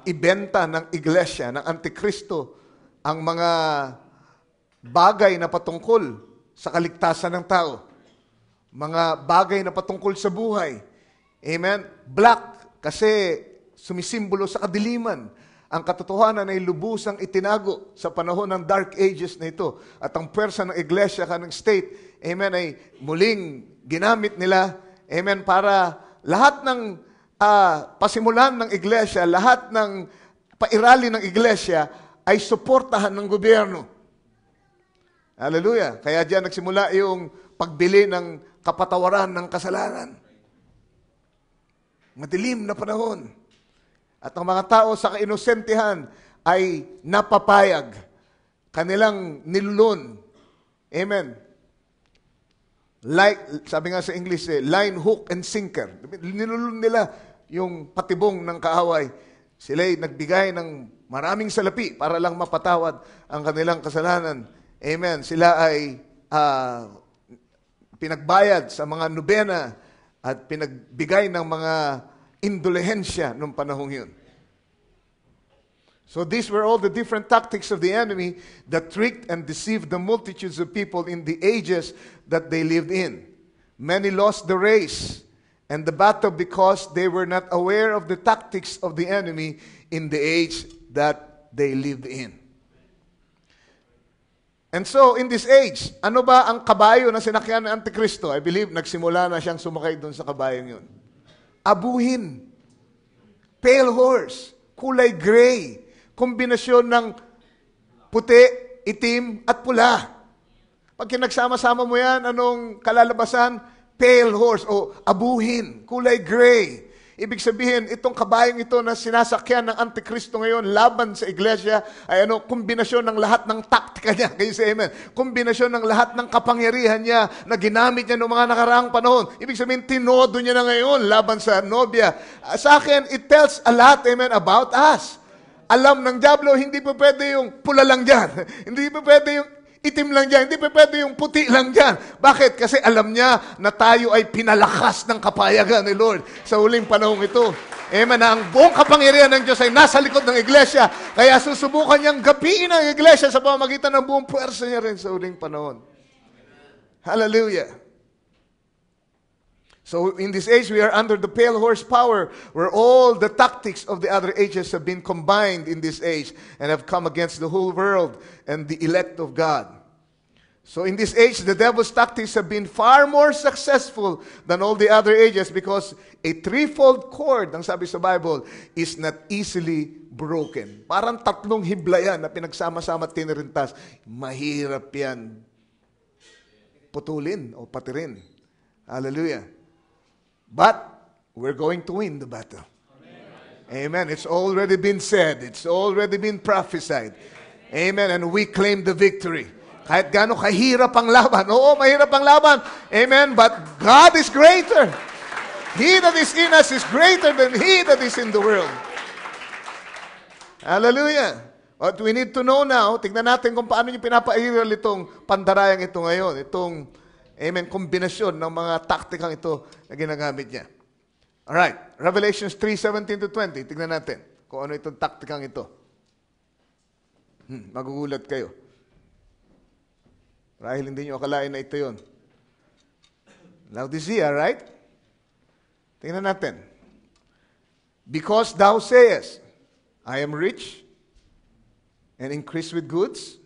Speaker 5: ibenta ng iglesia, ng Antikristo, ang mga bagay na patungkol sa kaligtasan ng tao. Mga bagay na patungkol sa buhay. Amen? Black, kasi sumisimbolo sa kadiliman. Ang katotohanan ay lubusang itinago sa panahon ng Dark Ages na ito. At ang pwersa ng iglesia, kanang state, amen, ay muling ginamit nila, amen, para lahat ng pasimulan ng iglesia, lahat ng pairali ng iglesia ay suportahan ng gobyerno. Hallelujah. Kaya diyan nagsimula yung pagbili ng kapatawaran ng kasalanan. Madilim na panahon. At ang mga tao sa kainosentihan ay napapayag. Kanilang nilulun. Amen. Like, sabi nga sa English, line, hook, and sinker. Nilulun nila yung patibong ng kaaway. Sila'y nagbigay ng maraming salapi para lang mapatawad ang kanilang kasalanan. Amen. Sila ay pinagbayad sa mga nobena at pinagbigay ng mga indulhensya noong panahong yun. So these were all the different tactics of the enemy that tricked and deceived the multitudes of people in the ages that they lived in. Many lost the race and the battle because they were not aware of the tactics of the enemy in the age that they lived in. And so, in this age, ano ba ang kabayo na sinakyan ng Antikristo? I believe nagsimula na siyang sumakay doon sa kabayong yun. Abuhin. Pale horse. Kulay gray. Kombinasyon ng puti, itim, at pula. Pag kinagsama-sama mo yan, anong kalalabasan? Pale horse o abuhin, kulay gray. Ibig sabihin, itong kabayong ito na sinasakyan ng Antikristo ngayon laban sa iglesia ay kombinasyon ng lahat ng taktika niya. Kayo say amen. Kombinasyon ng lahat ng kapangyarihan niya na ginamit niya noong mga nakaraang panahon. Ibig sabihin, tinodo niya na ngayon laban sa nobya. Sa akin, it tells a lot, amen, about us. Alam ng dyablo, hindi pa pwede yung pula lang dyan. Hindi pa pwede yung itim lang dyan. Hindi pa pwede yung puti lang dyan. Bakit? Kasi alam niya na tayo ay pinalakas ng kapayagan ni Lord sa huling panahong ito. Amen. Na ang buong kapangyarihan ng Diyos ay nasa likod ng iglesia. Kaya susubukan niyang gapiin ang iglesia sa pamamagitan ng buong puwersa niya rin sa huling panahon. Hallelujah. So in this age, we are under the pale horse power, where all the tactics of the other ages have been combined in this age and have come against the whole world and the elect of God. So in this age, the devil's tactics have been far more successful than all the other ages because a threefold cord, ang sabi sa Bible, is not easily broken. Parang tatlong hibla yan na pinagsama-sama at tinirintas. Mahirap yan putulin o patirin. Hallelujah. But we're going to win the battle. Amen. It's already been said. It's already been prophesied. Amen. And we claim the victory. Kahit gaano kahirap ang laban. Oo, mahirap ang laban. Amen. But God is greater. He that is in us is greater than he that is in the world. Hallelujah. What we need to know now, tignan natin kung paano yung pinapairal itong pandarayang ito ngayon. Itong amen, kombinasyon ng mga taktikang ito na ginagamit niya. Alright, Revelations 3:17-20. Tignan natin kung ano itong taktikang ito. Magugulat kayo. Dahil hindi nyo akalain na ito yun. Laodicea, right? Tingnan natin. Because thou sayest, I am rich, and increase with goods,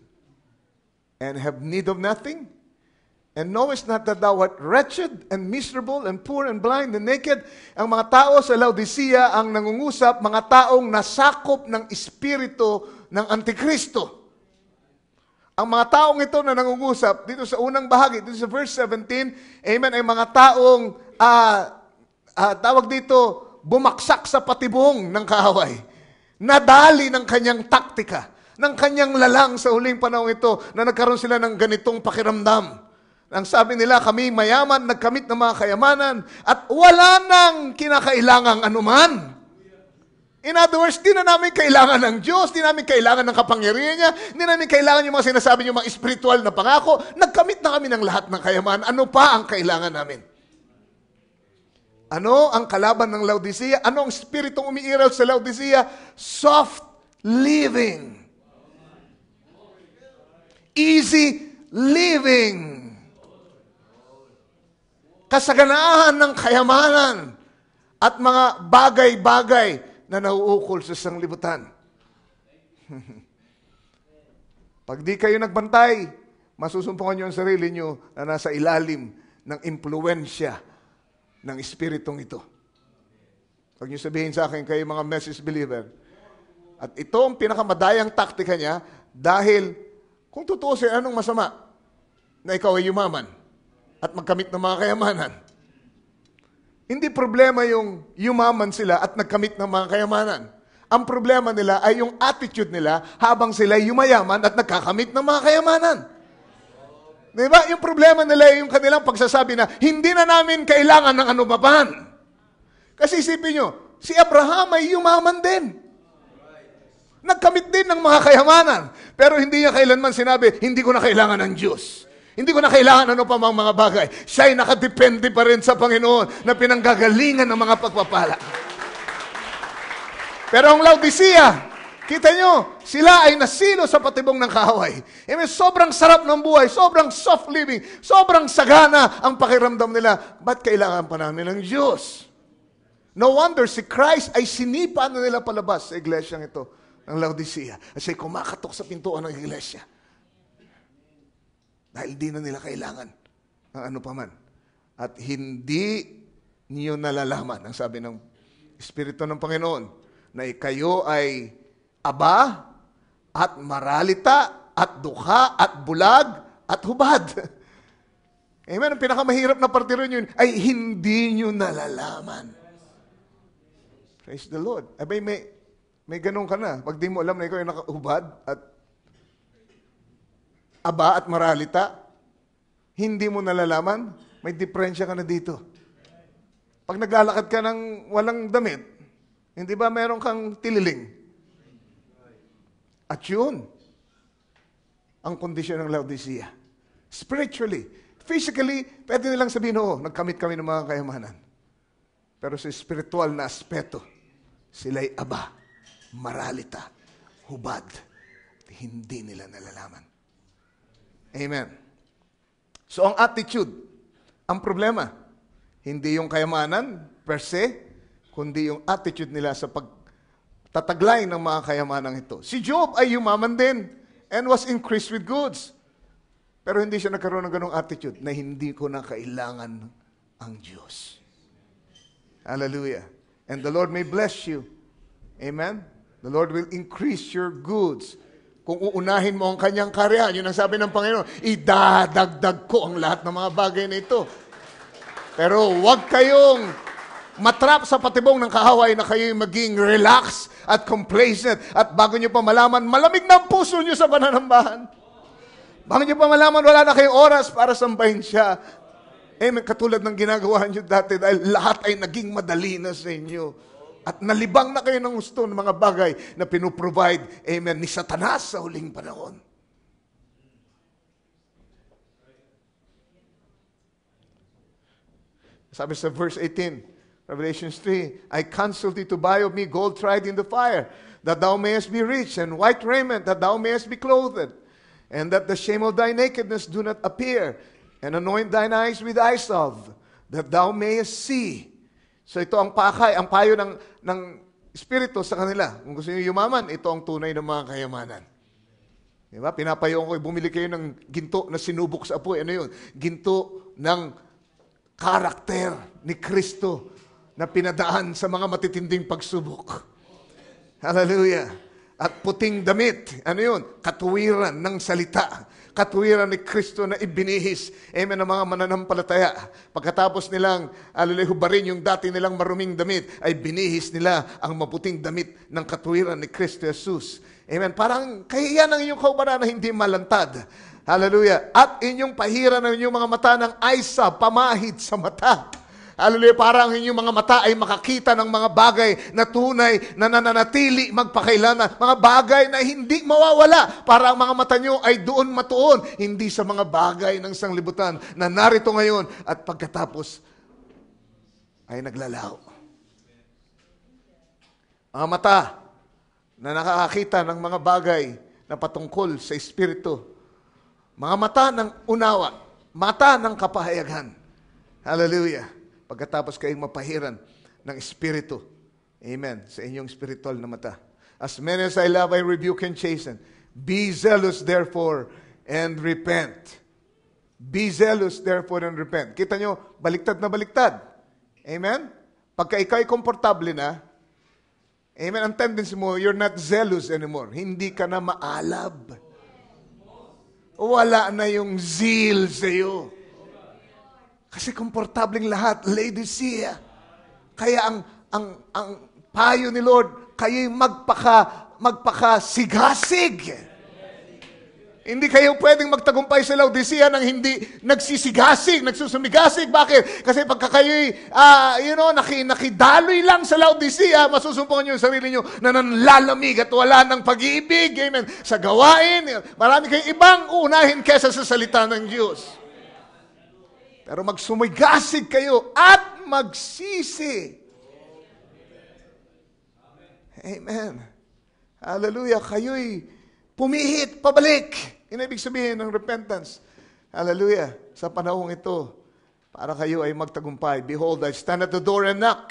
Speaker 5: and have need of nothing, and knowest not that thou art wretched and miserable and poor and blind and naked. Ang mga tao sa Laodicea ang nangungusap, mga taong nasakop ng espiritu ng Antikristo. ang mga taong ito na nangungusap, dito sa unang bahagi, dito sa verse 17, amen, ay mga taong, tawag dito, bumaksak sa patibong ng kaaway. Nadali ng kanyang taktika, ng kanyang lalang sa huling panahon ito, na nagkaroon sila ng ganitong pakiramdam. Ang sabi nila, kami mayaman, nagkamit ng mga kayamanan, at wala nang kinakailangang anuman. In other words, di na namin kailangan ng Diyos, di namin kailangan ng kapangyarihan niya, di namin kailangan yung mga sinasabi niyo, mga spiritual na pangako. Nagkamit na kami ng lahat ng kayamanan. Ano pa ang kailangan namin? Ano ang kalaban ng Laodicea? Ano ang spiritong umiiral sa Laodicea? Soft living. Easy living. Kasaganaan ng kayamanan at mga bagay-bagay na nauukol sa sanglibutan. Pag di kayo nagbantay, masusumpungan nyo ang sarili nyo na nasa ilalim ng impluensya ng espiritong ito. Pag nyo sabihin sa akin, kayo mga message believer, at ito ang pinakamadayang taktika niya dahil kung tutuusin, anong masama na ikaw ay yumaman at magkamit ng mga kayamanan? Hindi problema yung yumaman sila at nagkamit ng mga kayamanan. Ang problema nila ay yung attitude nila habang sila yumayaman at nagkakamit ng mga kayamanan. Diba? Yung problema nila ay yung kanilang pagsasabi na hindi na namin kailangan ng anuman. Kasi isipin nyo, si Abraham ay yumaman din. Nagkamit din ng mga kayamanan. Pero hindi niya kailanman sinabi, hindi ko na kailangan ng Diyos. Hindi ko na kailangan ano pa mga bagay. Siya'y nakadepende pa rin sa Panginoon na pinanggagalingan ng mga pagpapala. Pero ang Laodicea, kita nyo, sila ay nasilo sa patibong ng kaaway. Sobrang sarap ng buhay, sobrang soft living, sobrang sagana ang pakiramdam nila. Ba't kailangan pa namin ng Diyos? No wonder si Christ ay sinipa na nila palabas sa iglesyang ito, ng Laodicea. At siya'y kumakatok sa pintuan ng iglesia. Dahil di na nila kailangan ng ano paman. At hindi niyo nalalaman, ang sabi ng Espiritu ng Panginoon, na kayo ay aba, at maralita, at dukha, at bulag, at hubad. Amen? Ang pinakamahirap na parte rin yun, ay hindi niyo nalalaman. Praise the Lord. Abay, may ganun ka na. Pag di mo alam na ikaw ay nakahubad, at aba at maralita, hindi mo nalalaman, may diferensya ka na dito. Pag naglalakad ka ng walang damit, hindi ba meron kang tililing? At yun, ang kondisyon ng Laodicea. Spiritually, physically, pwede nilang sabihin, oo, nagkamit kami ng mga kayamanan. Pero sa spiritual na aspeto, sila'y aba, maralita, hubad, hindi nila nalalaman. Amen. So ang attitude, ang problema, hindi yung kayamanan per se, kundi yung attitude nila sa pagtataglay ng mga kayamanang ito. Si Job ay yumaman din and was increased with goods. Pero hindi siya nagkaroon ng ganong attitude na hindi ko na kailangan ang Diyos. Hallelujah. And the Lord may bless you. Amen. The Lord will increase your goods. Kung uunahin mo ang kanyang karya, yun ang sabi ng Panginoon, idadagdag ko ang lahat ng mga bagay na ito. Pero huwag kayong matrap sa patibong ng kaaway na kayo'y maging relax at complacent at bago nyo pa malaman, malamig na ang puso nyo sa pananambahan. Bago nyo pa malaman, wala na kayong oras para sambahin siya. Amen, katulad ng ginagawa nyo dati dahil lahat ay naging madali na sa inyo. At nalibang na kayo ng gusto ng mga bagay na pinuprovide, amen, ni Satanas sa huling panahon. Sabi sa verse 18, Revelations 3, I counsel thee to buy of me gold tried in the fire, that thou mayest be rich, and white raiment, that thou mayest be clothed, and that the shame of thy nakedness do not appear, and anoint thine eyes with eye salve, that thou mayest see. So ito ang pakay, ang payo ng Espiritu sa kanila. Kung gusto niyo yumaman, ito ang tunay ng mga kayamanan. Diba? Pinapayo ko, bumili kayo ng ginto na sinubok sa apoy. Ano yun? Ginto ng karakter ni Kristo na pinadaan sa mga matitinding pagsubok. Hallelujah. At puting damit. Ano yun? Katuwiran ng salita. Katuwiran ni Kristo na ibinihis. Amen, ng mga mananampalataya. Pagkatapos nilang hubarin yung dati nilang maruming damit, ay binihis nila ang maputing damit ng katuwiran ni Kristo Jesus. Amen. Parang kahiyan ang inyong kaubaran na hindi malantad. Hallelujah. At inyong pahiran ng inyong mga mata ng aysa, pamahid sa mata. Hallelujah. Parang inyong mga mata ay makakita ng mga bagay na tunay na nananatili magpakailanman. Mga bagay na hindi mawawala. Para ang mga mata nyo ay doon matuon. Hindi sa mga bagay ng sanglibutan na narito ngayon at pagkatapos ay naglalaho. Mga mata na nakakakita ng mga bagay na patungkol sa Espiritu. Mga mata ng unawa. Mata ng kapahayagan. Hallelujah. Pagkatapos kayong mapahiran ng Espiritu. Amen. Sa inyong spiritual na mata. As many as I love, I rebuke and chasten. Be zealous therefore and repent. Be zealous therefore and repent. Kita nyo, baliktad na baliktad. Amen? Pagka ikaw'y komportable na, amen, ang tendency mo, you're not zealous anymore. Hindi ka na maalab. Wala na yung zeal sa iyo. Kasi komportabling lahat, Laodicea. Kaya ang payo ni Lord, kayo'y magpakasigasig. Hindi kayo pwedeng magtagumpay sa Laodicea nang hindi nagsisigasig, nagsusumigasig. Bakit? Kasi pagka kayo'y, nakidaloy lang sa Laodicea, masusumpungan nyo yung sarili nyo na nanlalamig at wala ng pag-ibig. Amen. Sa gawain, marami kayong ibang unahin kesa sa salita ng Diyos. Pero magsumigasig kayo at magsisi. Amen. Hallelujah. Kayo'y pumihit, pabalik. Yun ang ibig sabihin ng repentance. Hallelujah. Sa panahong ito, para kayo ay magtagumpay. Behold, I stand at the door and knock.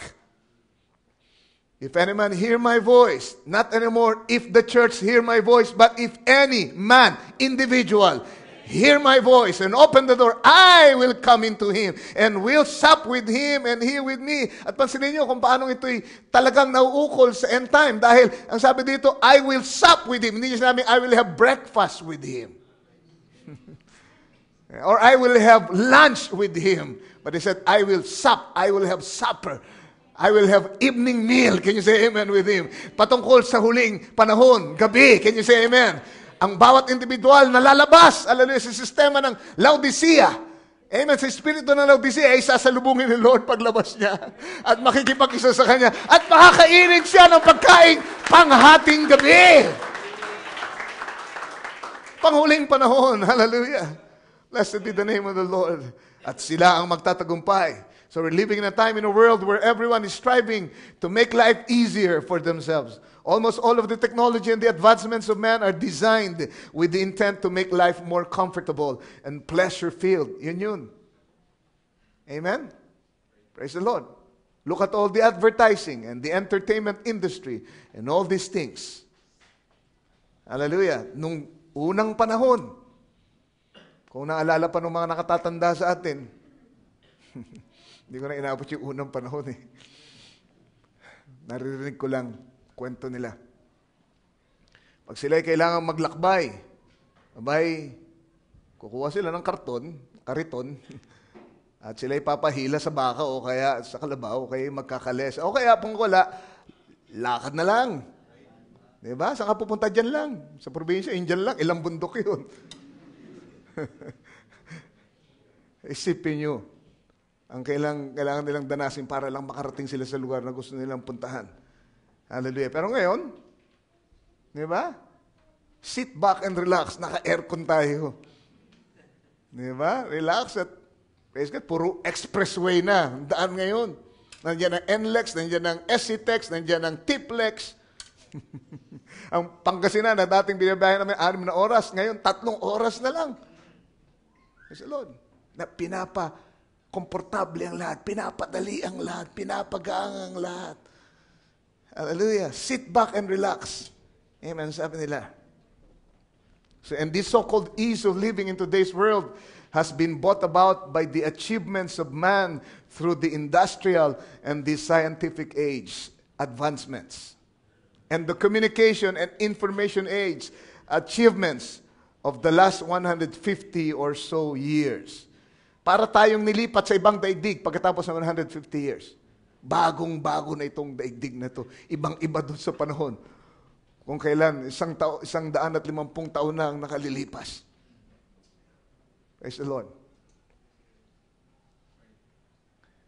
Speaker 5: If any man hear my voice, not anymore if the church hear my voice, but if any man, individual, hear my voice and open the door, I will come into him and will sup with him and he with me. At pansinin niyo kung paano ito'y talagang nauukol sa end time. Dahil ang sabi dito, I will sup with him. Hindi niya sinabi, I will have breakfast with him. Or I will have lunch with him. But he said, I will sup. I will have supper. I will have evening meal. Can you say amen with him? Patungkol sa huling panahon, gabi. Can you say amen? Ang bawat individual na lalabas, sa sistema ng Laodicea. Amen. Sa espiritu ng Laodicea ay sasalubungin ni Lord paglabas niya. At makikipag-isa sa kanya. At makakainin siya ng pagkain panghating gabi. Panghuling panahon. Hallelujah. Blessed be the name of the Lord. At sila ang magtatagumpay. So we're living in a time in a world where everyone is striving to make life easier for themselves. Almost all of the technology and the advancements of man are designed with the intent to make life more comfortable and pleasure-filled. Yun. Amen? Praise the Lord. Look at all the advertising and the entertainment industry and all these things. Hallelujah. Nung unang panahon, kung naalala pa ng mga nakatatanda sa atin, hindi ko na inabot yung unang panahon eh. Naririnig ko lang kwento nila. Pag sila'y kailangan maglakbay, kukuha sila ng kariton, at sila'y papahila sa baka o kaya sa kalabaw, o kaya magkakales. O kaya kung wala, lakad na lang. Diba? Saan ka pupunta dyan lang? Sa probinsya, dyan lang. Ilang bundok yun. Isipin nyo, ang kailangan nilang danasin para lang makarating sila sa lugar na gusto nilang puntahan. Hallelujah. Pero ngayon, di ba? Sit back and relax. Naka-aircon tayo. Di ba? Relax at praise God, puro expressway na. Daan ngayon. Nandiyan ang NLEX, nandiyan ang SCTEX, nandiyan ang TIPLEX. Ang Pangasinan na dating binabayan namin 6 na oras, ngayon 3 oras na lang. Praise the Lord. Na komportable ang lahat, pinapadali ang lahat, pinapagaan ang lahat. Hallelujah. Sit back and relax. Amen. Sabi nila. So, and this so-called ease of living in today's world has been brought about by the achievements of man through the industrial and the scientific age advancements. and the communication and information age achievements of the last 150 or so years. Para tayong nilipat sa ibang daigdig pagkatapos ng 150 years. Bagong-bago na itong daigdig na ito. Ibang-iba doon sa panahon. Kung kailan, 150 taon na ang nakalilipas. Praise the Lord.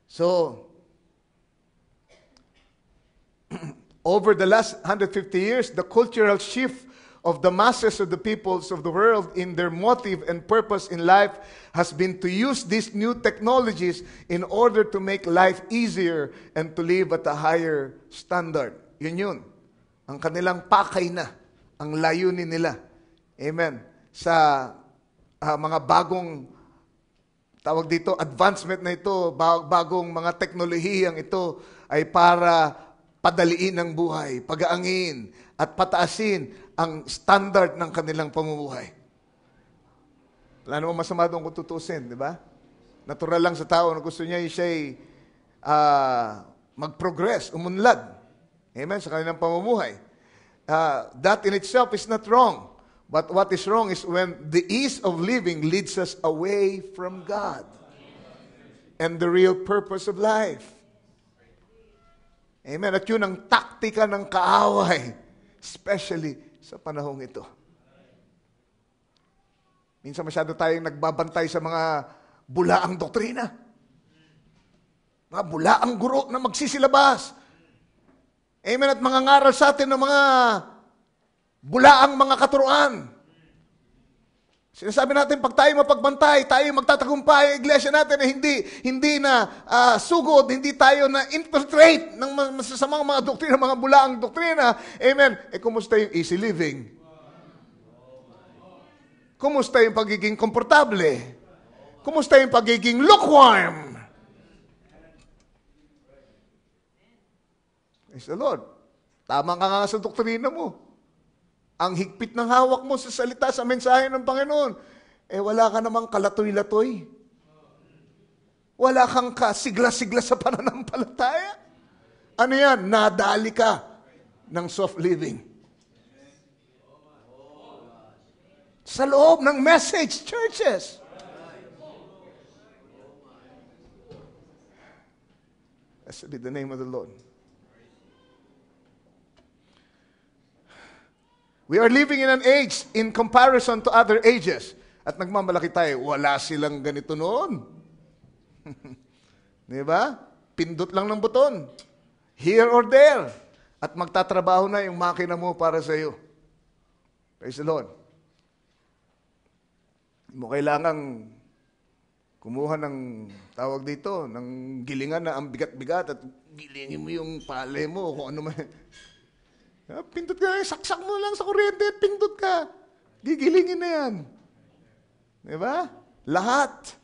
Speaker 5: So, over the last 150 years, the cultural shift of the masses of the peoples of the world in their motive and purpose in life has been to use these new technologies in order to make life easier and to live at a higher standard. Yun. Ang kanilang pakay na, ang layunin nila. Amen. Sa mga bagong, tawag dito, advancement na ito, bagong mga teknolohiyang ito ay para padaliin ang buhay, pagaangin, at pataasin ang standard ng kanilang pamumuhay. Wala namang masama doon kung tutusin, di ba? Natural lang sa tao na gusto niya siya'y mag-progress, umunlad. Amen? Sa kanilang pamumuhay. That in itself is not wrong. But what is wrong is when the ease of living leads us away from God and the real purpose of life. Amen? At yun ang taktika ng kaaway, especially sa panahong ito. Minsan masyado tayong nagbabantay sa mga bulaang doktrina. Mga bulaang guro na magsisilabas. Amen? At mga ngaral sa atin ng mga bulaang mga katuruan. Sinasabi natin, pag tayo mapagbantay, tayo magtatagumpay, ang iglesia natin na hindi na sugod, hindi tayo na infiltrate ng masasamang mga doktrina, mga bulaang doktrina. Amen. Kumusta yung easy living? Kumusta yung pagiging komportable? Kumusta yung pagiging lukewarm? Praise the Lord. Tama ka nga sa doktrina mo. Ang higpit ng hawak mo sa salita, sa mensahe ng Panginoon, wala ka namang kalatoy-latoy. Wala kang kasigla-sigla sa pananampalataya. Ano yan? Nadali ka ng soft living. Sa loob ng message churches. Blessed be the name of the Lord. We are living in an age in comparison to other ages. At nagmamalaki tayo, wala silang ganito noon. Di ba? Pindot lang ng buton. Here or there. At magtatrabaho na yung makina mo para sa iyo. Praise the Lord. Mo kailangang kumuha ng tawag dito, ng gilingan na ang bigat-bigat at gilingin mo yung pale mo kung ano man. Pindot ka lang, saksak mo lang sa kuryente at pindot ka. Gigilingin na yan. Diba? Lahat.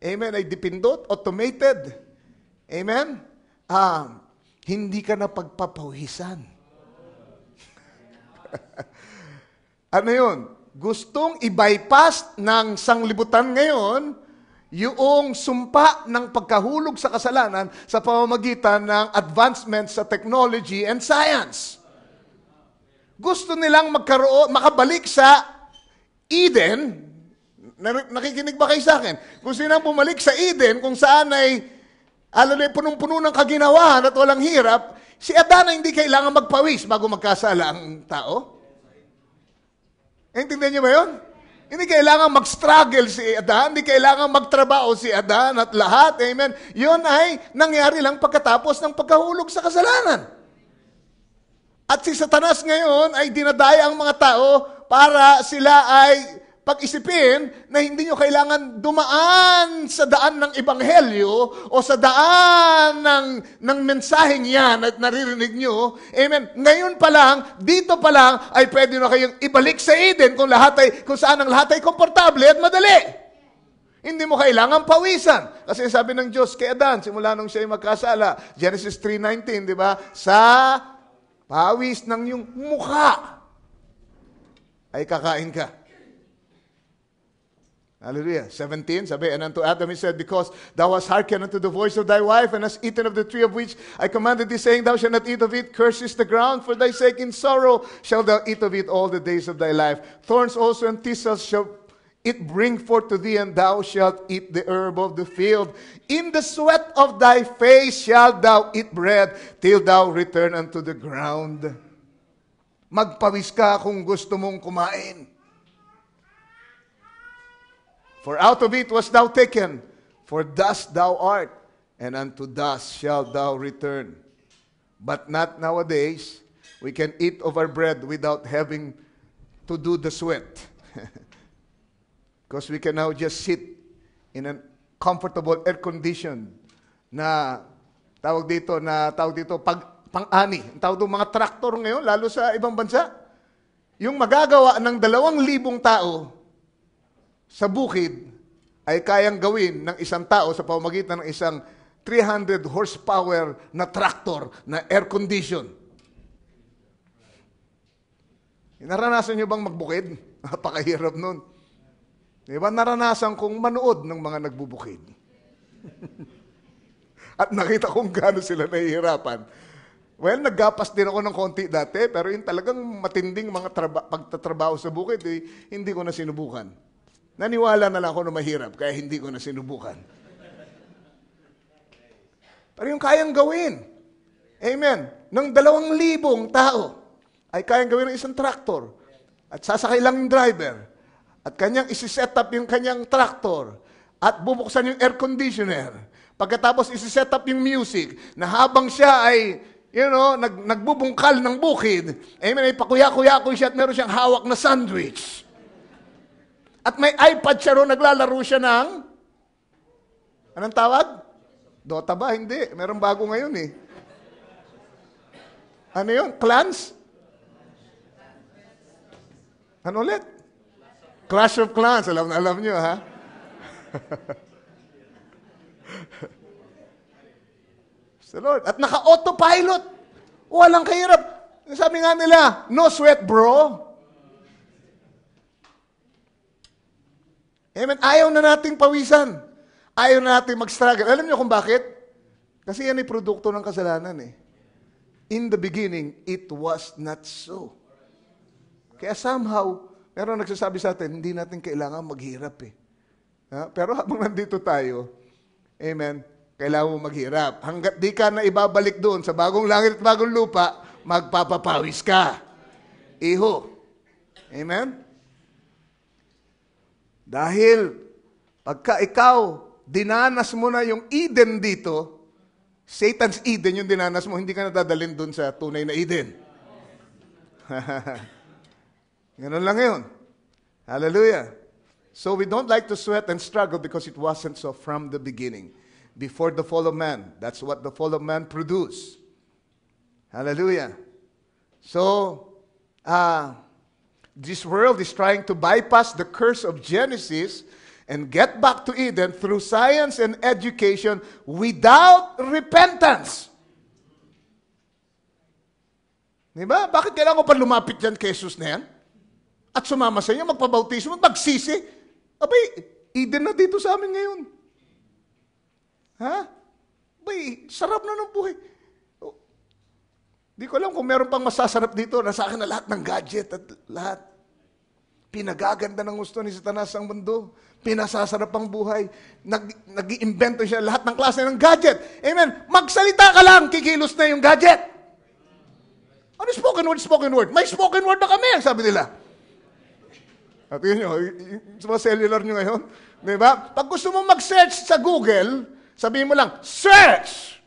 Speaker 5: Amen, ay dipindot, automated. Amen? Hindi ka na pagpapawisan. Ano yun? Gustong i-bypass ng sanglibutan ngayon yung sumpa ng pagkahulog sa kasalanan sa pamamagitan ng advancement sa technology and science. Gusto nilang makabalik sa Eden. Nakikinig ba kayo sa akin? Gusto nilang bumalik sa Eden kung saan ay punong-puno ng kaginawahan at walang hirap. Si Adan na hindi kailangan magpawis bago magkasala ang tao. Intindihan niyo ba yun? Hindi kailangan mag-struggle si Adan, hindi kailangan magtrabaho si Adan at lahat. Amen? Yun ay nangyari lang pagkatapos ng pagkahulog sa kasalanan. At si Satanas ngayon ay dinadaya ang mga tao para sila ay pag-isipin na hindi nyo kailangan dumaan sa daan ng ebanghelyo o sa daan ng mensaheng yan at naririnig nyo. Amen. Ngayon pa lang, dito pa lang, ay pwede na kayong ibalik sa Eden kung saan ang lahat ay komportable at madali. Hindi mo kailangan pawisan. Kasi sabi ng Diyos kay Adan, simula nung siya ay magkasala, Genesis 3:19, di ba? Sa pawis ng iyong mukha ay kakain ka. Hallelujah. 17, sabi, and unto Adam he said, because thou hast hearkened unto the voice of thy wife, and hast eaten of the tree of which I commanded thee, saying, thou shalt not eat of it, cursed is the ground for thy sake, in sorrow shalt thou eat of it all the days of thy life. Thorns also and thistles shall it bring forth to thee, and thou shalt eat the herb of the field. In the sweat of thy face shalt thou eat bread, till thou return unto the ground. Magpawis ka kung gusto mong kumain. For out of it was thou taken, for dust thou art, and unto dust shalt thou return. But not nowadays. We can eat of our bread without having to do the sweat. Because we can now just sit in a comfortable air condition na tawag dito pang-ani. Ang tawag doon mga traktor ngayon, lalo sa ibang bansa. Yung magagawa ng 2,000 tao sa bukid ay kayang gawin ng isang tao sa pamamagitan ng isang 300 horsepower na traktor na air condition. Naranasan nyo bang magbukid? Napakahirap nun. Diba? Naranasan kong manood ng mga nagbubukid. At nakita kong gaano sila nahihirapan. Well, naggapas din ako ng konti dati, pero yung talagang matinding mga pagtatrabaho sa bukid, hindi ko na sinubukan. Naniwala na lang ako na mahirap, kaya hindi ko na sinubukan. Pero yung kayang gawin, amen, ng 2,000 tao, ay kayang gawin ng isang traktor, at sasakay lang yung driver, at kanyang isi-set up yung kanyang traktor, at bubuksan yung air conditioner, pagkatapos isi-set up yung music, na habang siya ay, nagbubungkal ng bukid, amen, ay pakuya-kuya siya at meron siyang hawak na sandwich. At may iPad siya ro, naglalaro siya ng, anong tawag? Dota ba? Hindi. Meron bago ngayon eh. Ano yun? Clans? Ano ulit? Clash of Clans. Alam nyo, ha? So Lord. At naka-autopilot. Walang kahirap. Sabi nga nila, no sweat, bro. Amen. Ayaw na nating pawisan. Ayaw na nating mag-struggle. Alam niyo kung bakit? Kasi yan ay produkto ng kasalanan eh. In the beginning, it was not so. Kaya somehow, meron nagsasabi sa atin, hindi natin kailangan maghirap eh. Pero habang nandito tayo, amen, kailangan mo maghirap. Hanggat di ka na ibabalik doon sa bagong langit at bagong lupa, magpapapawis ka. Iho. Amen? Dahil pagka ikaw, dinanas mo na yung Eden dito, Satan's Eden yung dinanas mo, hindi ka nadadalhin dun sa tunay na Eden. Ganun lang yun. Hallelujah. So we don't like to sweat and struggle because it wasn't so from the beginning. Before the fall of man, that's what the fall of man produced. Hallelujah. So, this world is trying to bypass the curse of Genesis and get back to Eden through science and education without repentance. Diba? Bakit kailangan ko pa lumapit yan kay Jesus na yan? At sumama sa inyo, magpabautismo, magsisi. Abay, Eden na dito sa amin ngayon. Ha? Abay, sarap na ng buhay. Di ko alam kung meron pang masasarap dito na sa akin na lahat ng gadget at lahat. Pinagaganda ng gusto ni Satanas ang mundo. Pinasasarap ang buhay. Nag-iimbento siya lahat ng klase ng gadget. Amen. Magsalita ka lang, kikilos na yung gadget. Ano spoken word, spoken word? May spoken word na kami, sabi nila. At yun nyo, sa mga cellular nyo ngayon, di ba? Pag gusto mo mag-search sa Google, sabihin mo lang, search!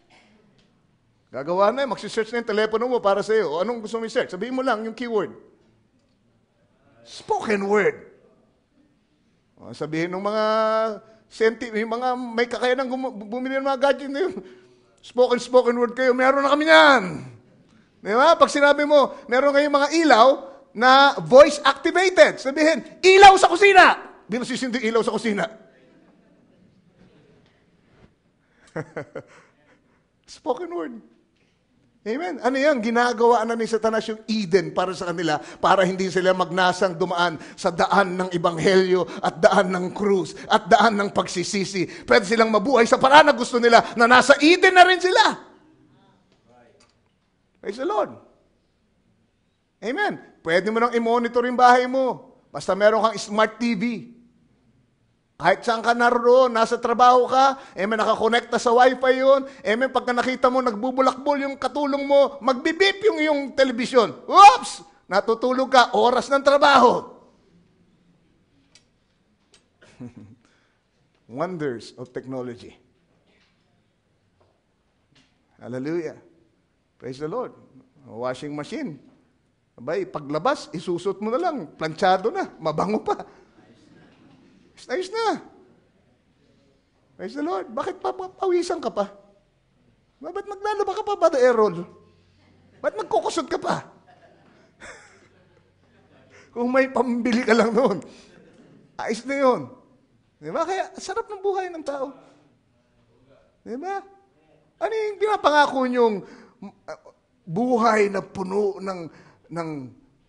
Speaker 5: Gagawa na, magsisearch na yung telepono mo para sa iyo. O anong gusto mo i-search? Sabihin mo lang yung keyword. Spoken word. O, sabihin ng mga yung mga may kakayanang bumili ng mga gadget na yun. Spoken word kayo, meron na kami yan. Di ba? Pag sinabi mo, meron kayong mga ilaw na voice activated. Sabihin, ilaw sa kusina. Di mo sisindi ilaw sa kusina. Spoken word. Amen. Ano yan? Ginagawa na ni Satanas yung Eden para sa kanila, para hindi sila magnasang dumaan sa daan ng Ebanghelyo at daan ng krus at daan ng pagsisisi. Pwede silang mabuhay sa paraan na gusto nila na nasa Eden na rin sila. Praise the Lord. Amen. Pwede mo nang i-monitor yung bahay mo. Basta meron kang smart TV. Kahit saan ka naroon, nasa trabaho ka, nakakonekta sa wifi yun, pagka nakita mo, nagbubulakbol yung katulong mo, magbibip yung television. Oops! Natutulog ka, oras ng trabaho. Wonders of technology. Hallelujah. Praise the Lord. Washing machine. Abay, paglabas, isusot mo na lang. Planchado na, mabango pa. Ayos na. Praise the Lord. Bakit pawisan ka pa? Ba't maglalaba ka pa, Brother Errol? Ba't magkukusot ka pa? Kung may pambili ka lang noon, ayos na yun. Diba? Kaya, sarap ng buhay ng tao. Diba? Ano yung pinapangako niyong buhay na puno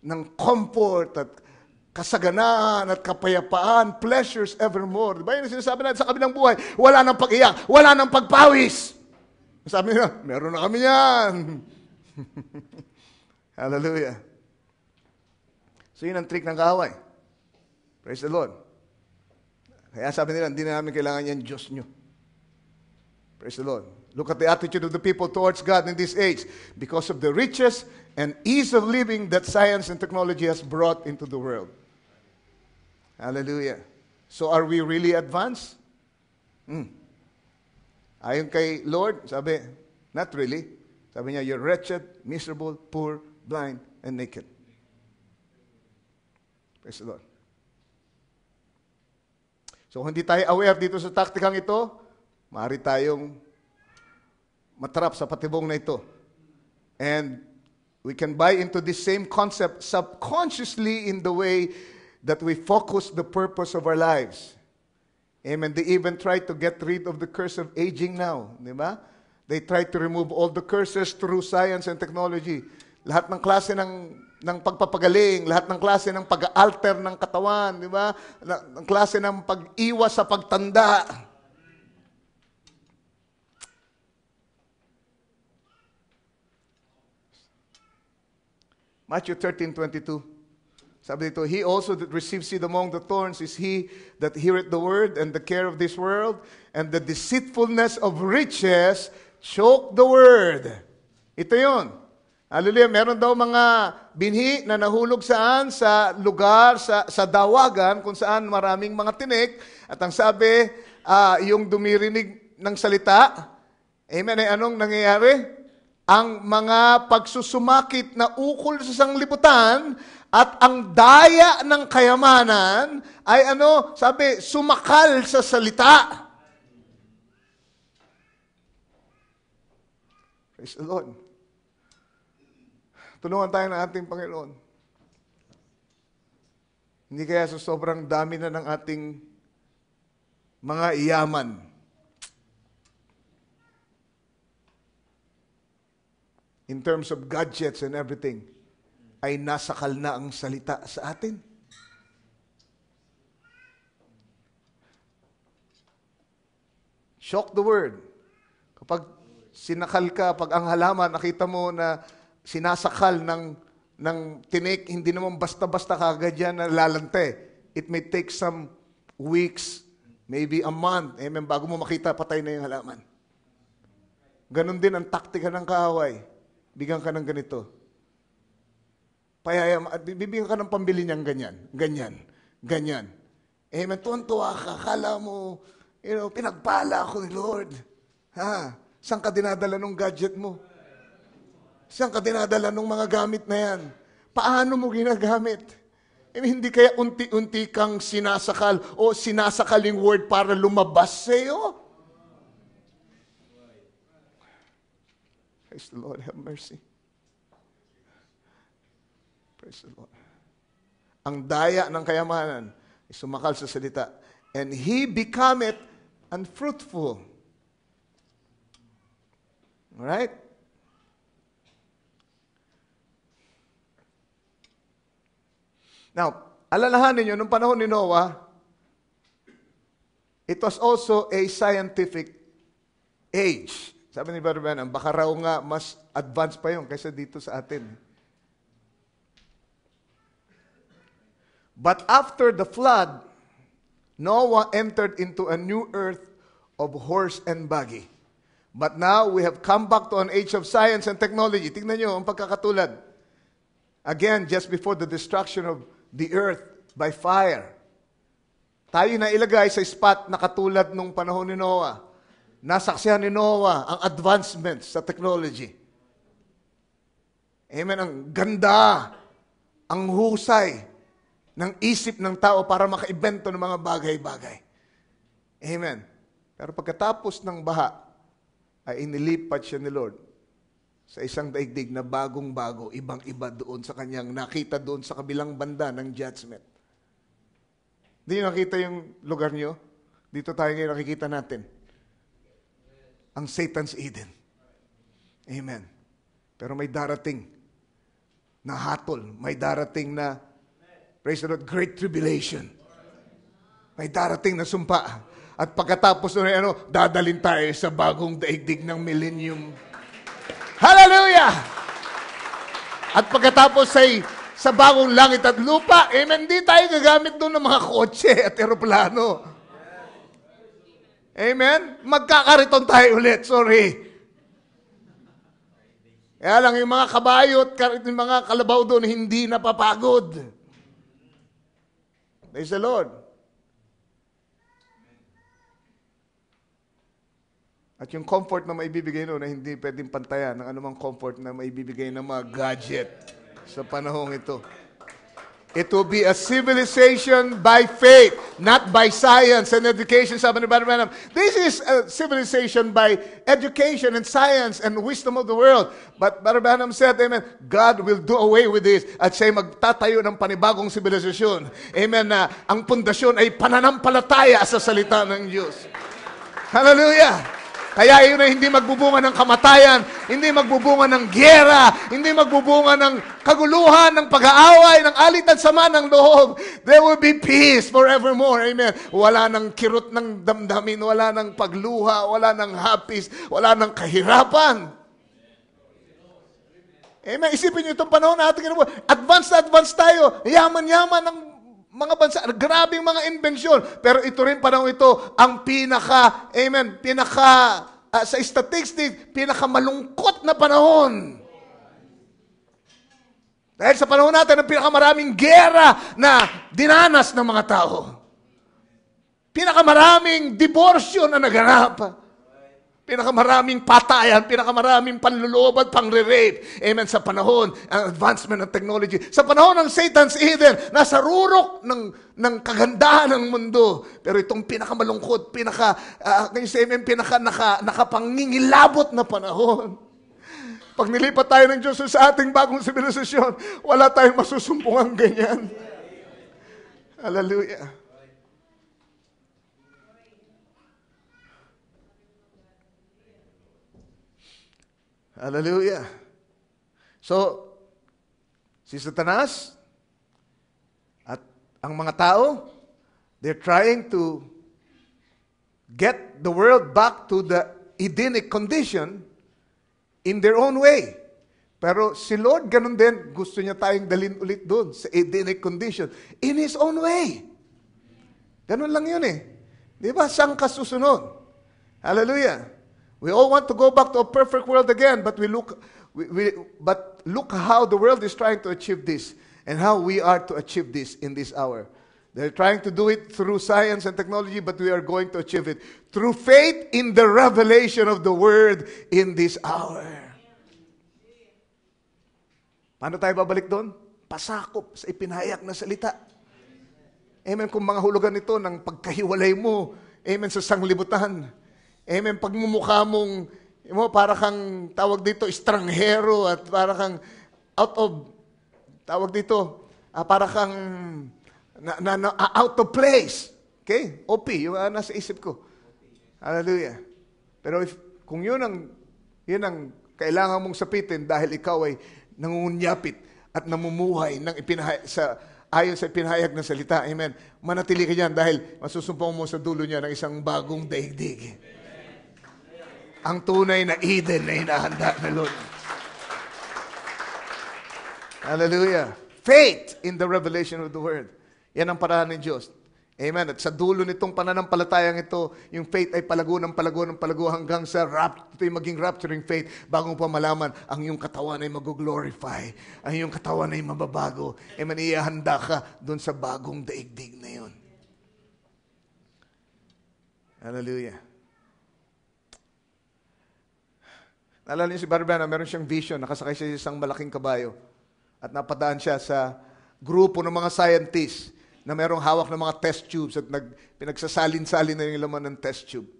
Speaker 5: ng comfort at kasaganaan at kapayapaan, pleasures evermore. Diba yun ang sinasabi natin sa kabilang buhay? Wala nang pag-iyak, wala nang pagpawis. Sabi nila, meron na kami yan. Hallelujah. So yun ang trick ng kaaway. Praise the Lord. Kaya sabi nila, hindi na namin kailangan yan Diyos nyo. Praise the Lord. Look at the attitude of the people towards God in this age. Because of the riches and ease of living that science and technology has brought into the world. Hallelujah. So are we really advanced? Ayon kay Lord, sabi, not really. Sabi niya, you're wretched, miserable, poor, blind, and naked. Praise the Lord. So kung hindi tayo aware dito sa taktikang ito, maaari tayong matrap sa patibong na ito. And we can buy into this same concept subconsciously in the way that we focus the purpose of our lives. Amen. They even try to get rid of the curse of aging now. Di ba? They try to remove all the curses through science and technology. Lahat ng klase ng pagpapagaling, lahat ng klase ng pag-alter ng katawan, di ba? Ng klase ng pag-iwas sa pagtanda. Matthew 13:22. Sabi dito, he also that receives seed among the thorns is he that heareth the word, and the care of this world, and the deceitfulness of riches choke the word. Ito yun. Hallelujah. Meron daw mga binhi na nahulog saan? Sa lugar, sa dawagan, kung saan maraming mga tinik. At ang sabi, yung dumirinig ng salita, amen, ay anong nangyayari? Ang mga pagsusumakit na ukol sa sanglibutan at ang daya ng kayamanan ay sabi, sumakal sa salita. Praise the Lord. Tulungan tayo ng ating Panginoon. Hindi kaya sa sobrang dami na ng ating mga iyaman, in terms of gadgets and everything, ay nasakal na ang salita sa atin. Shock the word. Kapag sinakal ka, pag ang halaman, nakita mo na sinasakal ng tinik, hindi naman basta-basta kagad yan na lalante. It may take some weeks, maybe a month, bago mo makita patay na yung halaman. Ganon din ang taktika ng kaaway. Bigyan ka ng ganito. Bibigyan ka ng pambili niyang ganyan. Amen. Tuwan-tuwa ka. Kala mo, pinagpala ako ni Lord. Saan ka dinadala ng gadget mo? Saan ka dinadala ng mga gamit na yan? Paano mo ginagamit? Hindi kaya unti-unti kang sinasakal o sinasakal yung word para lumabas sa iyo? Praise the Lord, have mercy. Praise the Lord. Ang daya ng kayamanan ay sumakal sa salita. And he becometh unfruitful. Alright? Now, alalahanin nyo, nung panahon ni Noah, it was also a scientific age. Sabi ni Brother Branham, baka raw nga mas advanced pa yun kaysa dito sa atin. But after the flood, Noah entered into a new earth of horse and buggy. But now we have come back to an age of science and technology. Tingnan nyo ang pagkakatulad. Again, just before the destruction of the earth by fire. Tayo na ilagay sa spot na katulad nung panahon ni Noah. Nasaksihan ni Noah ang advancements sa technology. Amen. Ang ganda, ang husay ng isip ng tao para maka-invento ng mga bagay-bagay. Amen. Pero pagkatapos ng baha, ay inilipat siya ni Lord sa isang daigdig na bagong-bago, ibang-iba doon sa kanyang nakita doon sa kabilang banda ng judgment. Hindi nyo nakita yung lugar nyo? Dito tayo ngayon nakikita natin. Ang Satan's Eden. Amen. Pero may darating na hatol. May darating na, praise the Lord, great tribulation. May darating na sumpa. At pagkatapos na dadalhin tayo sa bagong daigdig ng millennium. Hallelujah! At pagkatapos ay sa bagong langit at lupa, amen, di tayo gagamit doon ng mga kotse at eroplano. Amen? Magkakariton tayo ulit, sorry. Kaya lang yung mga kabayo at yung mga kalabaw doon hindi napapagod. Praise the Lord. At yung comfort na maibibigay noon na hindi pwedeng pantayan ng anumang comfort na maibibigay ng mga gadget sa panahong ito. It will be a civilization by faith, not by science and education. Sabi ni Brother Branham, this is a civilization by education and science and wisdom of the world. But Brother Branham said, amen, God will do away with this at siya'y magtatayo ng panibagong sibilisasyon. Amen, na ang pundasyon ay pananampalataya sa salita ng Diyos. Hallelujah! Kaya yun ay hindi magbubunga ng kamatayan, hindi magbubunga ng gyera, hindi magbubunga ng kaguluhan, ng pag-aaway, ng alitan sama ng loob. There will be peace forevermore. Amen. Wala ng kirot ng damdamin, wala ng pagluha, wala ng hapis, wala ng kahirapan. Amen. Isipin niyo itong panahon na ating kinabuhi. Advance tayo. Yaman-yaman ng mga bansa, grabing mga inbensyon. Pero ito rin panahon ito, ang sa statistics, pinakamalungkot na panahon. Dahil sa panahon natin, ang pinakamaraming gera na dinanas ng mga tao. Pinakamaraming diborsyo na naganap. Pinakamaraming patayan, pinakamaraming panluloob at pangre-rape. Amen. Sa panahon, ang advancement ng technology. Sa panahon ng Satan's Eden, nasa rurok ng kagandahan ng mundo. Pero itong pinakamalungkot, nakapangingilabot na panahon. Pag nilipat tayo ng Diyos sa ating bagong sibilisasyon, wala tayong masusumpungang ganyan. Hallelujah. Hallelujah. So, si Satanas at ang mga tao, they're trying to get the world back to the Edenic condition in their own way. Pero si Lord, ganun din, gusto niya tayong dalhin ulit doon sa Edenic condition in His own way. Ganun lang yun eh. Di ba? Siyang kasusunod. Hallelujah. We all want to go back to a perfect world again, but look how the world is trying to achieve this and how we are to achieve this in this hour. They're trying to do it through science and technology, but we are going to achieve it through faith in the revelation of the Word in this hour. Paano tayo babalik doon? Pasakop sa ipinahayag na salita. Amen. Kung mga hulugan nito ng pagkahiwalay mo, amen, sa sanglibutan. Amen. Pagmumukha mong, para kang, tawag dito, estranghero at para kang out kang out of place. Okay? OP, yung nasa isip ko. Hallelujah. Pero kung yun ang kailangan mong sapitin dahil ikaw ay nangungunyapit at namumuhay ng ayon sa pinahayag ng salita. Amen. Manatili ka dyan dahil masusumpong mo sa dulo niya ng isang bagong daigdig. Ang tunay na Eden na hinahanda na Lord. Hallelujah. Faith in the revelation of the Word. Yan ang paraan ng Diyos. Amen. At sa dulo nitong pananampalatayang ito, yung faith ay palago hanggang sa ito yung maging rapturing faith bago pa malaman ang iyong katawan ay mag-glorify. Ang iyong katawan ay mababago. Amen. Iihanda ka doon sa bagong daigdig na yun. Hallelujah. Naalala niyo si Barbana, meron siyang vision, nakasakay siya sa isang malaking kabayo. At napadaan siya sa grupo ng mga scientists na merong hawak ng mga test tubes at pinagsasalin-salin na yung laman ng test tube.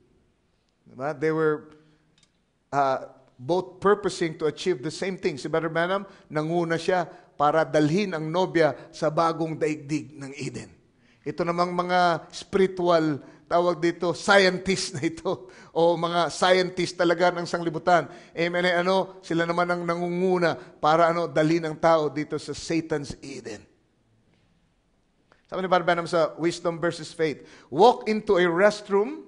Speaker 5: Diba? They were both purposing to achieve the same thing. Si Brother Branham, nanguna siya para dalhin ang nobya sa bagong daigdig ng Eden. Ito namang mga spiritual, tawag dito, scientist na ito. O mga scientist talaga ng sanglibutan. Amen. Sila naman ang nangunguna para dalhin ang tao dito sa Satan's Eden. Sabi ni Brother Branham sa Wisdom versus Faith, walk into a restroom,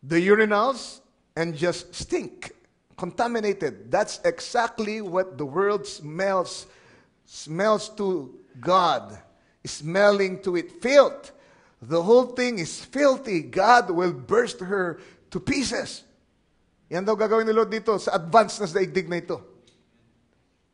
Speaker 5: the urinals, and just stink. Contaminated. That's exactly what the world smells to God. Smelling to it. Filth. The whole thing is filthy. God will burst her to pieces. Yan daw gagawin ni Lord dito sa advanced na daigdig na ito.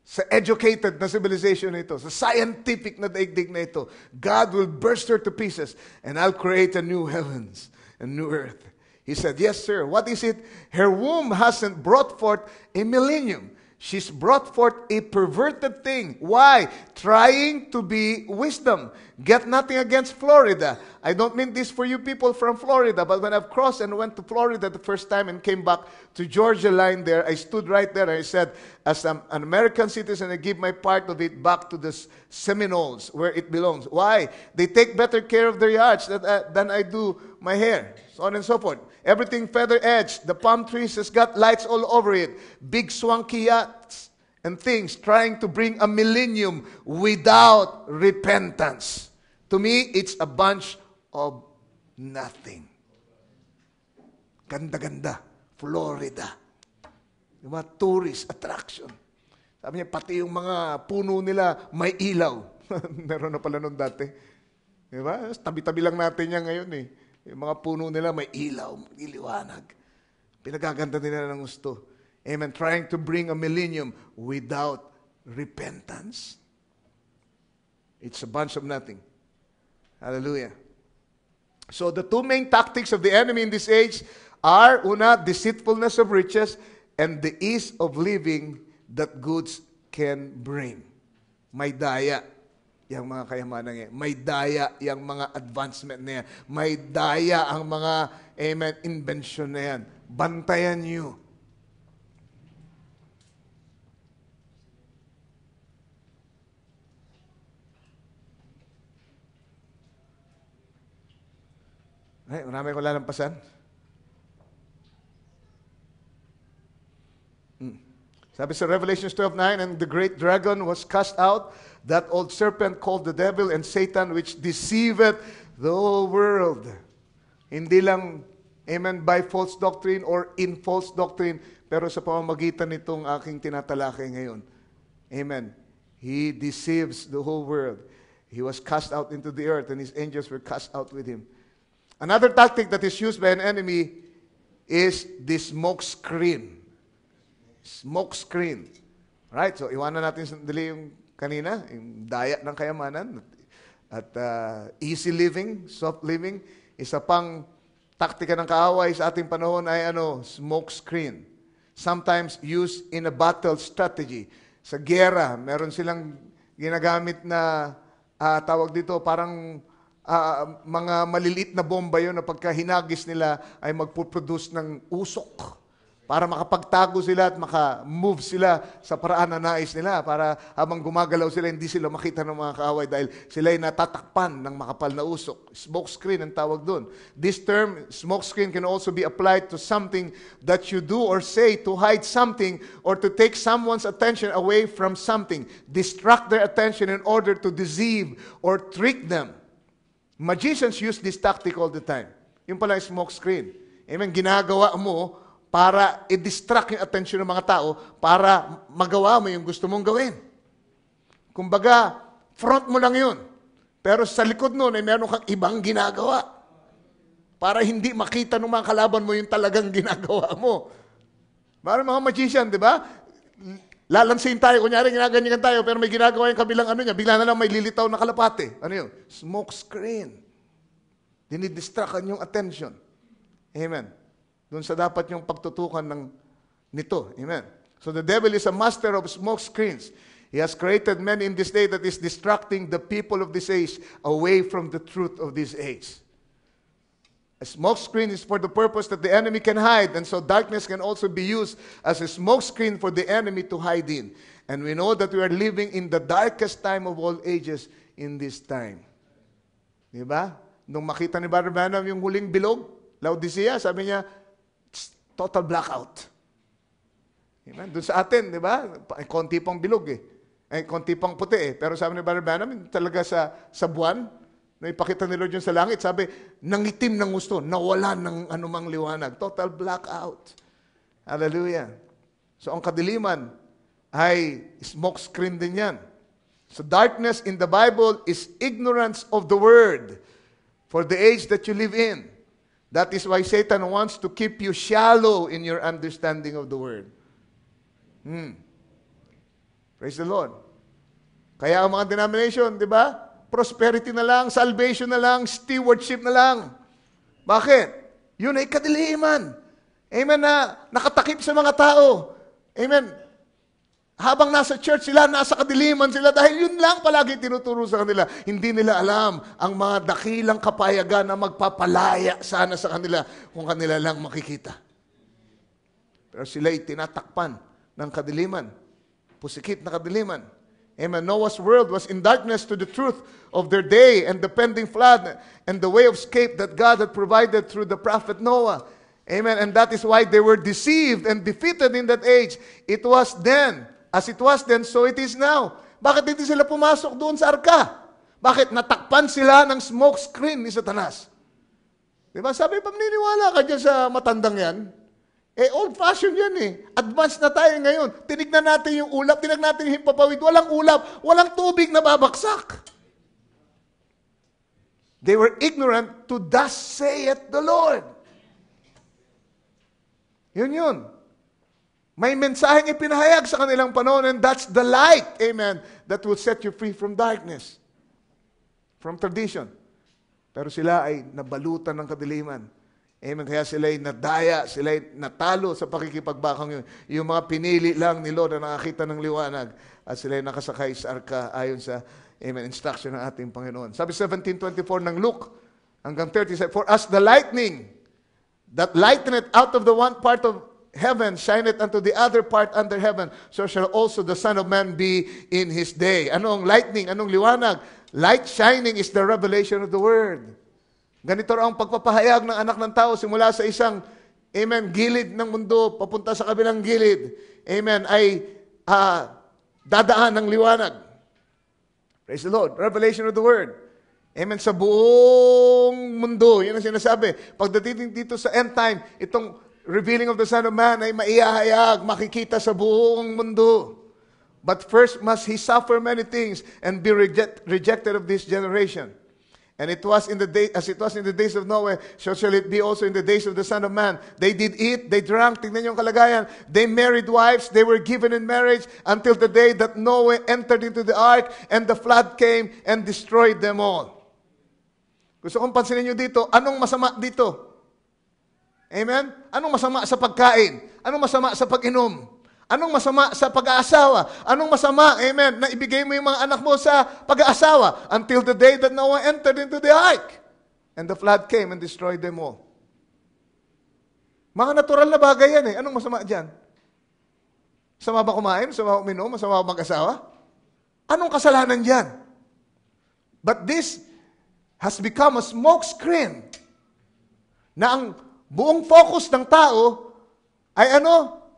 Speaker 5: Sa educated na civilization na ito, sa scientific na daigdig na ito, God will burst her to pieces and I'll create a new heavens and new earth. He said, yes, sir. What is it? Her womb hasn't brought forth a millennium. She's brought forth a perverted thing. Why? Trying to be wisdom. Get nothing against Florida. I don't mean this for you people from Florida, but when I've crossed and went to Florida the first time and came back to Georgia line there, I stood right there and I said, as an American citizen, I give my part of it back to the Seminoles where it belongs. Why? They take better care of their yards than I do my hair. So on and so forth. Everything feather-edged. The palm trees has got lights all over it. Big swanky yachts and things trying to bring a millennium without repentance. To me, it's a bunch of nothing. Ganda-ganda. Florida. Yung mga tourist attraction. Sabi niya, pati yung mga puno nila may ilaw. Meron na pala nun dati. Diba? Tabi-tabi lang natin yan ngayon eh. Yung mga puno nila may ilaw, iliwanag. Pinagaganda nila ng gusto. Amen. Trying to bring a millennium without repentance. It's a bunch of nothing. Hallelujah. So the two main tactics of the enemy in this age are, una, deceitfulness of riches and the ease of living that goods can bring. May daya. Yang mga kayamanan niya. May daya yung mga advancement na yan. May daya ang mga, amen, invention na yan. Bantayan niyo. Ay, marami ko lalampasan. Sabi sa Revelations 12:9, and the great dragon was cast out, that old serpent called the devil and Satan, which deceiveth the whole world. Hindi lang, amen, by false doctrine or in false doctrine, pero sa pamamagitan nitong aking tinatalakay ngayon. Amen. He deceives the whole world. He was cast out into the earth and his angels were cast out with him. Another tactic that is used by an enemy is the smoke screen. Smoke screen. Right? So, iwanan natin sandali yung kanina, yung daya ng kayamanan at easy living, soft living. Isa pang taktika ng kaaway sa ating panahon ay smoke screen. Sometimes used in a battle strategy. Sa giyera, meron silang ginagamit na tawag dito, parang mga maliliit na bomba yun na pagka hinagis nila ay magpuproduce ng usok. Para makapagtago sila at maka-move sila sa paraan na nais nila. Para habang gumagalaw sila, hindi sila makita ng mga kaaway dahil sila ay natatakpan ng makapal na usok. Smoke screen ang tawag doon. This term, smoke screen, can also be applied to something that you do or say to hide something or to take someone's attention away from something. Distract their attention in order to deceive or trick them. Magicians use this tactic all the time. Yung pala yung smoke screen. Amen, ginagawa mo para i-distract yung attention ng mga tao para magawa mo yung gusto mong gawin. Kumbaga, front mo lang yun. Pero sa likod nun ay meron kang ibang ginagawa. Para hindi makita ng mga kalaban mo yung talagang ginagawa mo. Parang mga magician, di ba? Lalansin tayo, kunyari ginaganyan tayo, pero may ginagawa yung kabilang ano niya, bigla na lang may lilitaw na kalapate. Ano yun? Smoke screen. Dinidistractan yung attention. Amen. Doon sa dapat yung pagtutukan nito. Amen. So the devil is a master of smoke screens. He has created many in this day that is distracting the people of this age away from the truth of this age. A smoke screen is for the purpose that the enemy can hide, and so darkness can also be used as a smoke screen for the enemy to hide in. And we know that we are living in the darkest time of all ages in this time. Diba? Nung makita ni Brother Branham yung huling bilog, Laodicea, sabi niya, total blackout. Amen? Doon sa atin, di ba? Konti pang bilog eh. Konti pang puti eh. Pero sabi ni Brother Branham, talaga sa buwan, na ipakita ni Lord yun sa langit, sabi, nangitim ng gusto, nawala ng anumang liwanag. Total blackout. Hallelujah. So ang kadiliman ay smoke screen din yan. So darkness in the Bible is ignorance of the Word for the age that you live in. That is why Satan wants to keep you shallow in your understanding of the Word. Praise the Lord. Kaya ang mga denomination, di ba? Prosperity na lang, salvation na lang, stewardship na lang. Bakit? Yun ay kadiliman. Amen, na nakatakip sa mga tao. Amen. Habang nasa church sila, nasa kadiliman sila dahil yun lang palagi tinuturo sa kanila. Hindi nila alam ang mga dakilang kapayagan na magpapalaya sana sa kanila kung kanila lang makikita. Pero sila'y tinatakpan ng kadiliman. Pusikit na kadiliman. Amen. Noah's world was in darkness to the truth of their day and the pending flood and the way of escape that God had provided through the prophet Noah. Amen. And that is why they were deceived and defeated in that age. It was then. As it was then, so it is now. Bakit hindi sila pumasok doon sa arka? Bakit natakpan sila ng smoke screen ni Satanas? Diba? Sabi, pamniniwala ka dyan sa matandang yan. Old-fashioned yan eh. Advanced na tayo ngayon. Tinignan natin yung ulap, tinignan natin yung himpapawid. Walang ulap, walang tubig na babaksak. They were ignorant to thus saith the Lord. Yun. May mensaheng ipinahayag sa kanilang panahon, and that's the light, amen, that will set you free from darkness, from tradition. Pero sila ay nabalutan ng kadiliman. Amen, kaya sila ay nadaya, sila ay natalo sa pakikipagbakang yun. Yung mga pinili lang ni Lord na nakakita ng liwanag at sila ay nakasakay sa arka ayon sa, amen, instruction ng ating Panginoon. Sabi 17:24 ng Luke hanggang 30, for as the lightning that lighteneth out of the one part of heaven shineth unto the other part under heaven, so shall also the Son of Man be in His day. Anong lightning? Anong liwanag? Light shining is the revelation of the Word. Ganito raw ang pagpapahayag ng anak ng tao simula sa isang, amen, gilid ng mundo, papunta sa kabilang gilid. Amen, ay dadaan ng liwanag. Praise the Lord. Revelation of the Word. Amen, sa buong mundo. Yun ang sinasabi. Pagdating dito sa end time, itong revealing of the Son of Man ay maihahayag, makikita sa buong mundo. But first must He suffer many things and be rejected of this generation. And it was in the day, as it was in the days of Noah, so shall it be also in the days of the Son of Man. They did eat, they drank, tingnan yung kalagayan. They married wives, they were given in marriage until the day that Noah entered into the ark and the flood came and destroyed them all. Gusto kong pansinin nyo dito, anong masama dito? Amen? Anong masama sa pagkain? Anong masama sa pag-inom? Anong masama sa pag-aasawa? Anong masama, amen, na ibigay mo yung mga anak mo sa pag-aasawa until the day that Noah entered into the ark and the flood came and destroyed them all. Mga natural na bagay yan eh. Anong masama dyan? Masama ba kumain? Masama ba uminom? Masama ba mag-asawa? Anong kasalanan dyan? But this has become a smoke screen na ang buong focus ng tao ay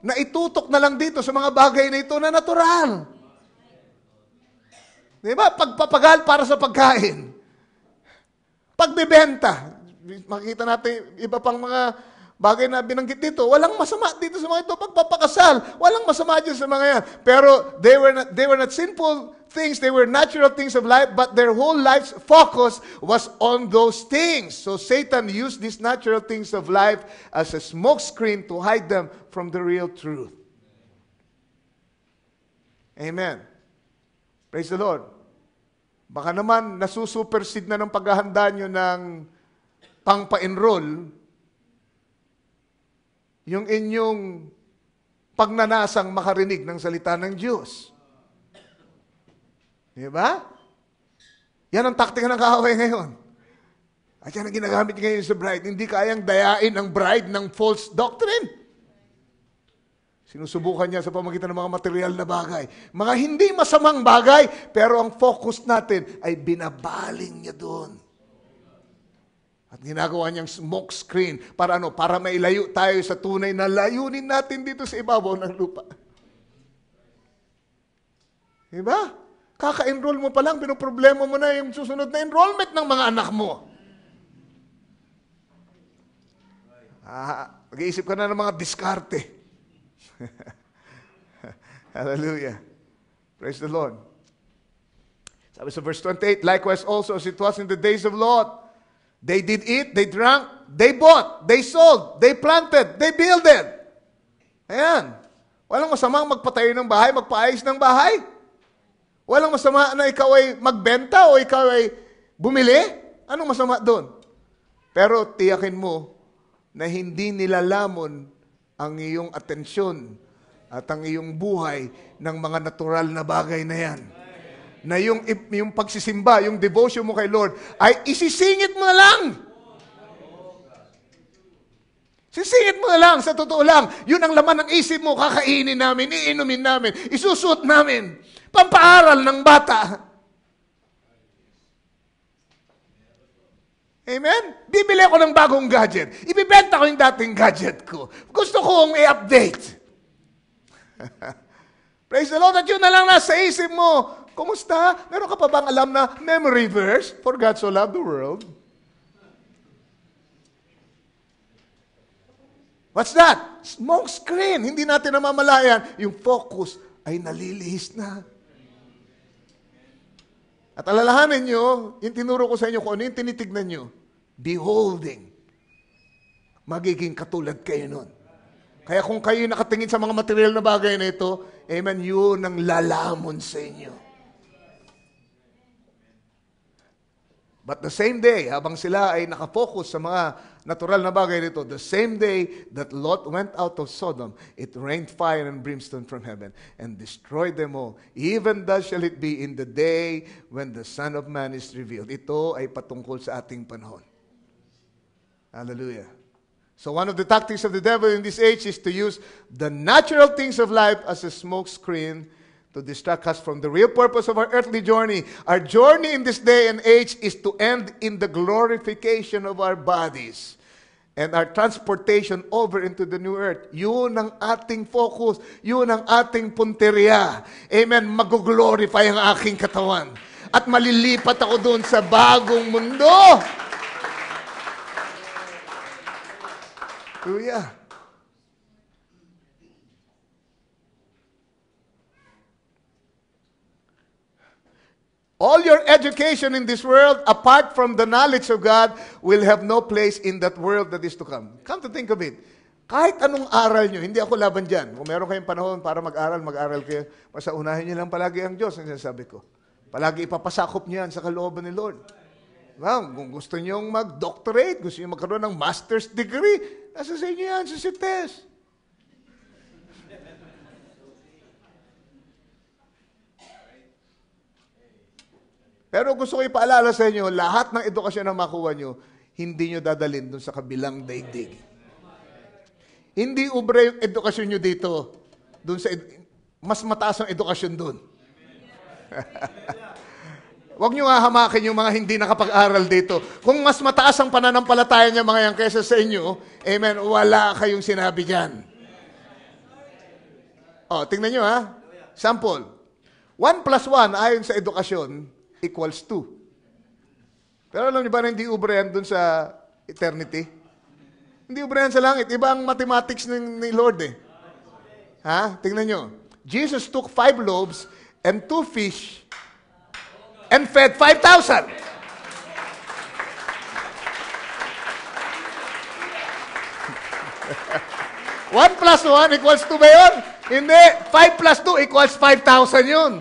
Speaker 5: naitutok na lang dito sa mga bagay na ito na natural. Di ba? Pagpapagal para sa pagkain. Pagbebenta. Makikita natin iba pang mga bagay na binanggit dito. Walang masama dito sa mga ito. Pagpapakasal. Walang masama dyan sa mga yan. Pero they were not sinful things. They were natural things of life. But their whole life's focus was on those things. So Satan used these natural things of life as a smokescreen to hide them from the real truth. Amen. Praise the Lord. Baka naman nasusuperseed na ng paghahanda nyo ng pangpa-enroll yung inyong pagnanasang makarinig ng salita ng Diyos. Di ba? Yan ang taktika ng kaaway ngayon. At yan ang ginagamit ngayon sa bride. Hindi kayang dayain ang bride ng false doctrine. Sinusubukan niya sa pamagitan ng mga material na bagay. Mga hindi masamang bagay, pero ang focus natin ay binabaling niya doon. At ginagawa niyang smoke screen para para mailayo tayo sa tunay na layunin natin dito sa ibabaw ng lupa. Diba? Kaka-enroll mo pa lang, pinoproblema mo na yung susunod na enrollment ng mga anak mo. Mag-iisip ka na ng mga diskarte. Hallelujah. Praise the Lord. Sabi sa verse 28, likewise also as it was in the days of Lot, they did eat, they drank, they bought, they sold, they planted, they builded. Ayan. Walang masamang magpatayo ng bahay, magpaayos ng bahay. Walang masama na ikaw ay magbenta o ikaw ay bumili. Anong masama doon? Pero tiyakin mo na hindi nilalamon ang iyong atensyon at ang iyong buhay ng mga natural na bagay na yan. Na yung pagsisimba, yung devotion mo kay Lord, ay isisingit mo na lang. Sisingit mo na lang, sa totoo lang. Yun ang laman ng isip mo, kakainin namin, iinumin namin, isusuot namin. Pampaaral ng bata. Amen? Bibili ako ng bagong gadget. Ibibenta ko yung dating gadget ko. Gusto kong i-update. Praise the Lord. At yun na lang nasa isip mo. Kumusta? Meron ka pa bang alam na memory verse? For God so loved the world. What's that? Smoke screen. Hindi natin namamalayan. Yung focus ay nalilihis na. At alalahanin nyo, yung tinuro ko sa inyo kung ano yung tinitignan nyo, beholding, magiging katulad kayo nun. Kaya kung kayo nakatingin sa mga material na bagay na ito, amen, yun ang lalamon sa inyo. But the same day, habang sila ay nakafocus sa mga natural na bagay nito, the same day that Lot went out of Sodom, it rained fire and brimstone from heaven and destroyed them all. Even thus shall it be in the day when the Son of Man is revealed. Ito ay patungkol sa ating panahon. Hallelujah. So one of the tactics of the devil in this age is to use the natural things of life as a smoke screen to distract us from the real purpose of our earthly journey. Our journey in this day and age is to end in the glorification of our bodies and our transportation over into the new earth. Yun ang ating focus. Yun ang ating punteriya. Amen. Mag-glorify ang aking katawan. At malilipat ako doon sa bagong mundo. Hallelujah. All your education in this world, apart from the knowledge of God, will have no place in that world that is to come. Come to think of it. Kahit anong aral nyo, hindi ako laban dyan. Kung meron kayong panahon para mag-aral, mag-aral kayo. Basta unahin nyo lang palagi ang Diyos, ang sinasabi ko. Palagi ipapasakop nyo yan sa kalooban ni Lord. Well, kung gusto nyo mag-doctorate, gusto nyo magkaroon ng master's degree, nasa sa inyo yan, sa CITES. Pero gusto ko ipaalala sa inyo, lahat ng edukasyon na makuha nyo, hindi nyo dadalhin dun sa kabilang daigdig. Hindi ubre yung edukasyon nyo dito. Doon sa mas mataas ang edukasyon doon. Huwag nyo nga hamakin yung mga hindi nakapag-aral dito. Kung mas mataas ang pananampalataya niya mga yan kaysa sa inyo, amen, wala kayong sinabi dyan. O, tingnan nyo ha. Sample. 1 plus 1 ayon sa edukasyon equals 2. Pero alam niyo ba na hindi ubre yan dun sa eternity? Hindi ubre yan sa langit. Iba ang mathematics ni Lord eh. Ha? Tingnan nyo. Jesus took 5 loaves and 2 fish and fed 5,000. One plus 1 equals 2 ba yun? Hindi. 5 plus 2 equals 5,000 yun.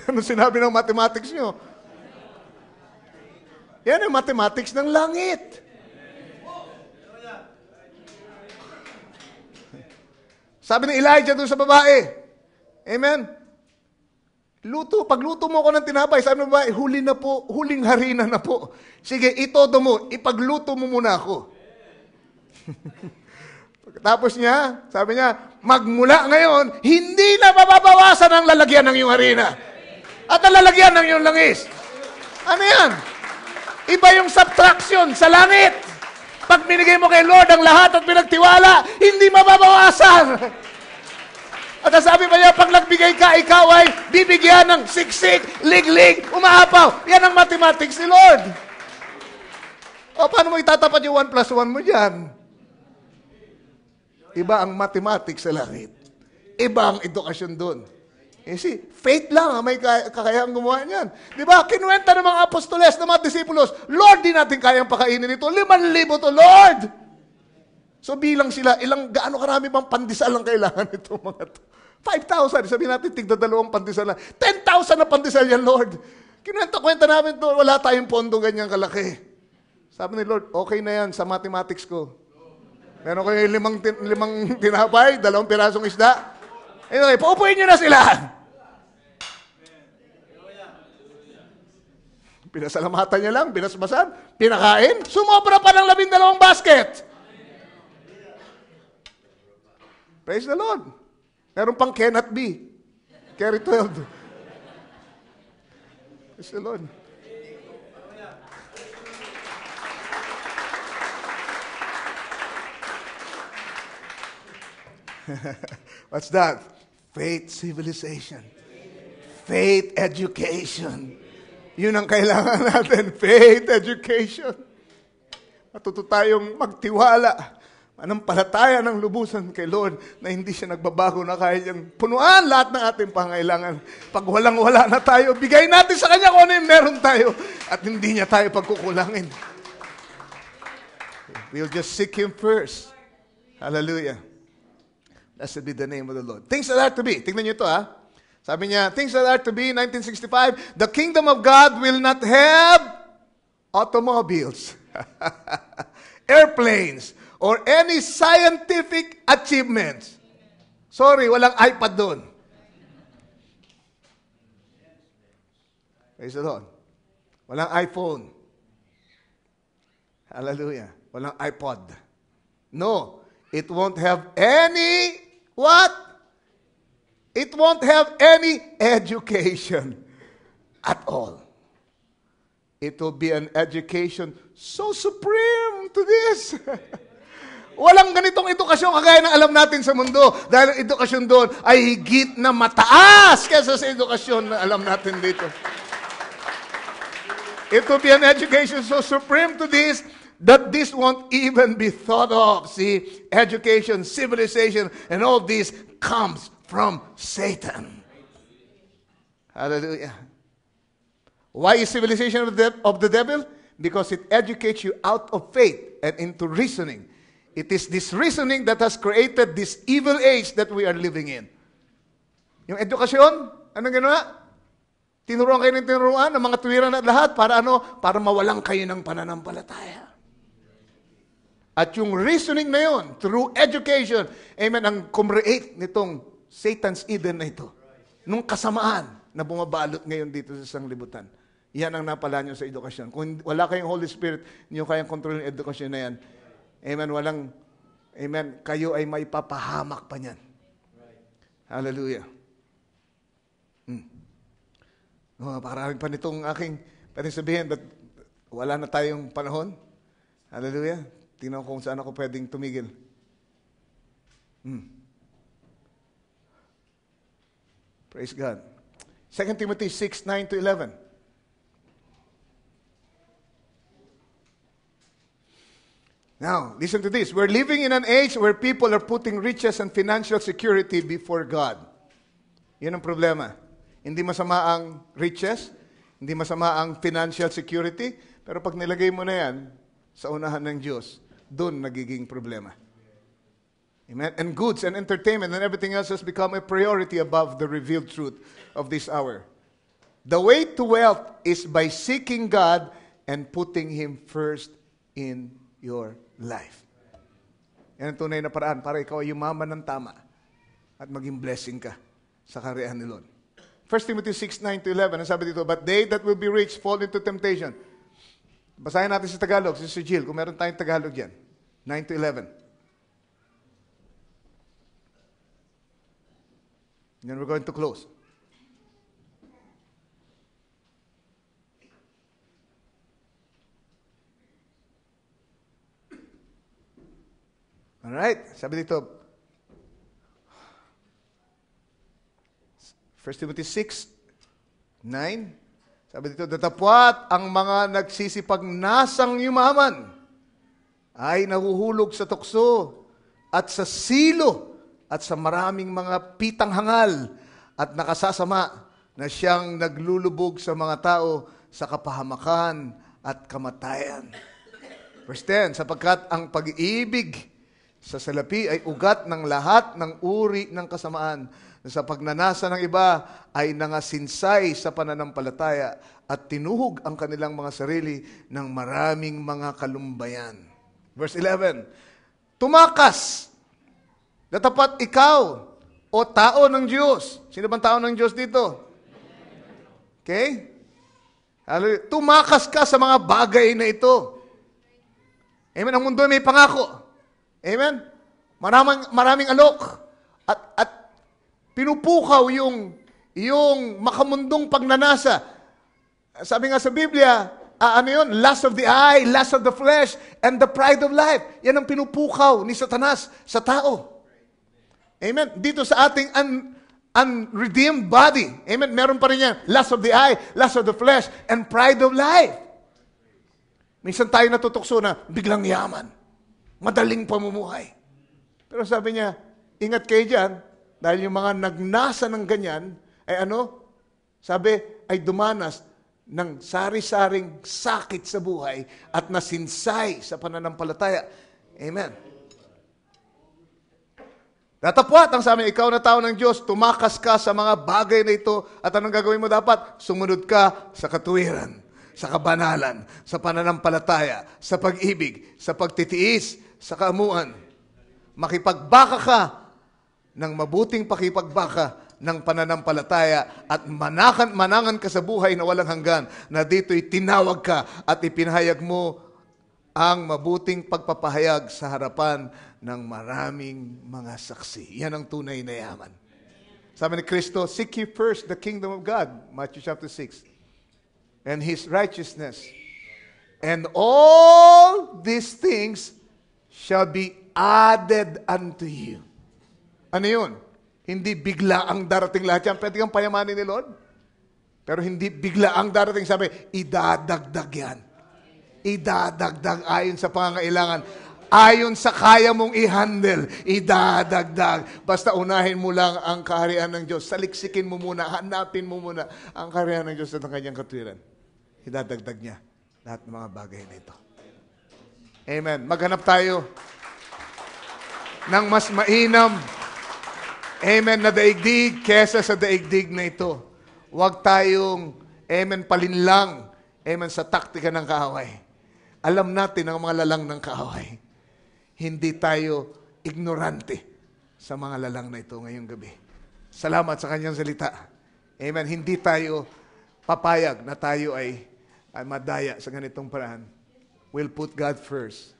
Speaker 5: Ano sinabi ng mathematics nyo? Yan ang mathematics ng langit. Sabi ni Elijah doon sa babae, amen? Pagluto mo ako ng tinapay, sabi ng babae, huli na po, huling harina na po. Sige, itodo mo, ipagluto mo muna ako. Tapos niya, sabi niya, magmula ngayon, hindi na mababawasan ang lalagyan ng iyong harina. At ang lalagyan ng iyong langis. Ano yan? Iba yung subtraction sa langit. Pag binigay mo kay Lord ang lahat at pinagtiwala, hindi mababawasan. At sabi pa niya, pag nagbigay ka, ikaw ay bibigyan ng siksik, liglig, umaapaw. Yan ang mathematics ni Lord. O, paano mo itatapat yung 1 plus 1 mo dyan? Iba ang mathematics sa langit. Iba ang edukasyon doon. You see, faith lang ang may kakayang gumawa niyan. Di ba? Kinuwenta ng mga apostoles, ng mga disipulos, Lord, di natin kayang pakainin ito. 5,000 to, Lord! So bilang sila, gaano karami bang pandesal ang kailangan ito mga to? 5,000. Sabihin natin, tigda 2 pandesal na. 10,000 na pandesal yan, Lord. Kinuwenta namin ito, wala tayong pondo ganyan kalaki. Sabi ni Lord, okay na yan sa mathematics ko. Meron kayo 5 tinapay, 2 pirasong isda. Anyway, paupuin nyo na sila. Pinasalamatan niya lang, binasbasan, pinakain, sumobra pa ng 12 basket. Praise the Lord. Meron pang cannot be. Carry 12. Praise the Lord. What's that? Faith civilization. Faith education. Yun ang kailangan natin. Faith education. Matuto tayong magtiwala. Manampalataya ng lubusan kay Lord na hindi siya nagbabago na kaya niyang punuan lahat ng ating pangailangan. Pag walang-wala na tayo, bigay natin sa Kanya kung ano yung meron tayo at hindi niya tayo pagkukulangin. We'll just seek Him first. Hallelujah. Blessed be the name of the Lord. Things that are to be. Tingnan niyo ito ha. Sabi niya, things that are to be, 1965, the kingdom of God will not have automobiles, airplanes, or any scientific achievements. Sorry, walang iPad doon. Praise the Lord. Walang iPhone. Hallelujah. Walang iPod. No, it won't have any, what? It won't have any education at all. It will be an education so supreme to this. Walang ganitong edukasyon kagaya ng alam natin sa mundo. Dahil ang edukasyon doon ay higit na mataas kaysa sa edukasyon na alam natin dito. It will be an education so supreme to this that this won't even be thought of. See, education, civilization, and all this comes from Satan. Hallelujah. Why is civilization of the devil? Because it educates you out of faith and into reasoning. It is this reasoning that has created this evil age that we are living in. Yung edukasyon, anong ginawa? Tinuruan kayo ng tinuruan, ng mga tuwiran at lahat, para ano? Para mawalan kayo ng pananampalataya. At yung reasoning na yun, through education, amen, ang kumreate nitong Satan's Eden na ito. Nung kasamaan na bumabalot ngayon dito sa sanglibutan. Yan ang napala nyo sa edukasyon. Kung wala kayong Holy Spirit, hindi nyo kayang kontrol yung edukasyon na yan. Amen, amen, kayo ay may papahamak pa niyan. Hallelujah. Pakarami pa nitong aking pwedeng sabihin, but wala na tayong panahon. Hallelujah. Tingnan ko kung saan ako pwedeng tumigil. Praise God. 2 Timothy 6:9-11. Now, listen to this. We're living in an age where people are putting riches and financial security before God. Yan ang problema. Hindi masama ang riches, hindi masama ang financial security, pero pag nilagay mo na yan sa unahan ng Diyos, doon nagiging problema. Amen? And goods and entertainment and everything else has become a priority above the revealed truth of this hour. The way to wealth is by seeking God and putting Him first in your life. Yan ang tunay na paraan para ikaw ay yumaman ng tama at maging blessing ka sa kaharian ni Lord. 1 Timothy 6:9-11, ang sabi dito, but they that will be rich fall into temptation. Basahin natin sa Tagalog, si Sir Jill, kung meron tayong Tagalog dyan. 9-11. Then we're going to close. Alright, sabi dito, 1 Timothy 6:9, sabi dito, datapwat ang mga nagsisipag nasang yumaman ay nahuhulog sa tukso at sa silo at sa maraming mga pitang hangal at nakasasama na siyang naglulubog sa mga tao sa kapahamakan at kamatayan. Verse 10, sapagkat ang pag-ibig sa salapi ay ugat ng lahat ng uri ng kasamaan, na sa pagnanasa ng iba ay nangasinsay sa pananampalataya at tinuhog ang kanilang mga sarili ng maraming mga kalumbayan. Verse 11, tumakas, datapat ikaw, o tao ng Diyos. Sino bang tao ng Diyos dito? Okay? Tumakas ka sa mga bagay na ito. Amen? Ang mundo ay may pangako. Amen? Maraming alok. At pinupukaw yung makamundong pagnanasa. Sabi nga sa Biblia, ano yun? Lust of the eye, lust of the flesh, and the pride of life. Yan ang pinupukaw ni Satanas sa tao. Amen? Dito sa ating unredeemed body. Amen? Meron pa rin yan. Lust of the eye, lust of the flesh, and pride of life. Minsan tayo natutukso na biglang yaman. Madaling pamumuhay. Pero sabi niya, ingat kayo dyan, dahil yung mga nagnasa ng ganyan, ay ano? Sabi, ay dumanas ng sari-saring sakit sa buhay at nasinsay sa pananampalataya. Amen. Datapwat ang sabi, ikaw na tao ng Diyos, tumakas ka sa mga bagay na ito at anong gagawin mo dapat? Sumunod ka sa katuwiran, sa kabanalan, sa pananampalataya, sa pag-ibig, sa pagtitiis, sa kaamuan. Makipagbaka ka ng mabuting pakipagbaka ng pananampalataya at manangan ka sa buhay na walang hanggan, na dito'y tinawag ka at ipinahayag mo ang mabuting pagpapahayag sa harapan ng maraming mga saksi. Yan ang tunay na yaman. Sabi ni Kristo, seek ye first the kingdom of God, Matthew chapter 6, and His righteousness, and all these things shall be added unto you. Ano yun? Hindi bigla ang darating lahat yan. Pwede kang payamanin ni Lord. Pero hindi bigla ang darating. Sabi, idadagdag yan. Idadagdag ayon sa pangangailangan. Ayon sa kaya mong i-handle, idadagdag. Basta unahin mo lang ang kaharian ng Diyos. Saliksikin mo muna, hanapin mo muna ang kaharian ng Diyos at ang kanyang katwiran. Idadagdag niya lahat ng mga bagay na ito. Amen. Maghanap tayo ng mas mainam, amen, na daigdig kesa sa daigdig na ito. Huwag tayong, amen, palinlang, amen, sa taktika ng kaaway. Alam natin ang mga lalang ng kaaway. Hindi tayo ignorante sa mga lalang na ito ngayong gabi. Salamat sa kanyang salita. Amen. Hindi tayo papayag na tayo ay madaya sa ganitong paraan. We'll put God first.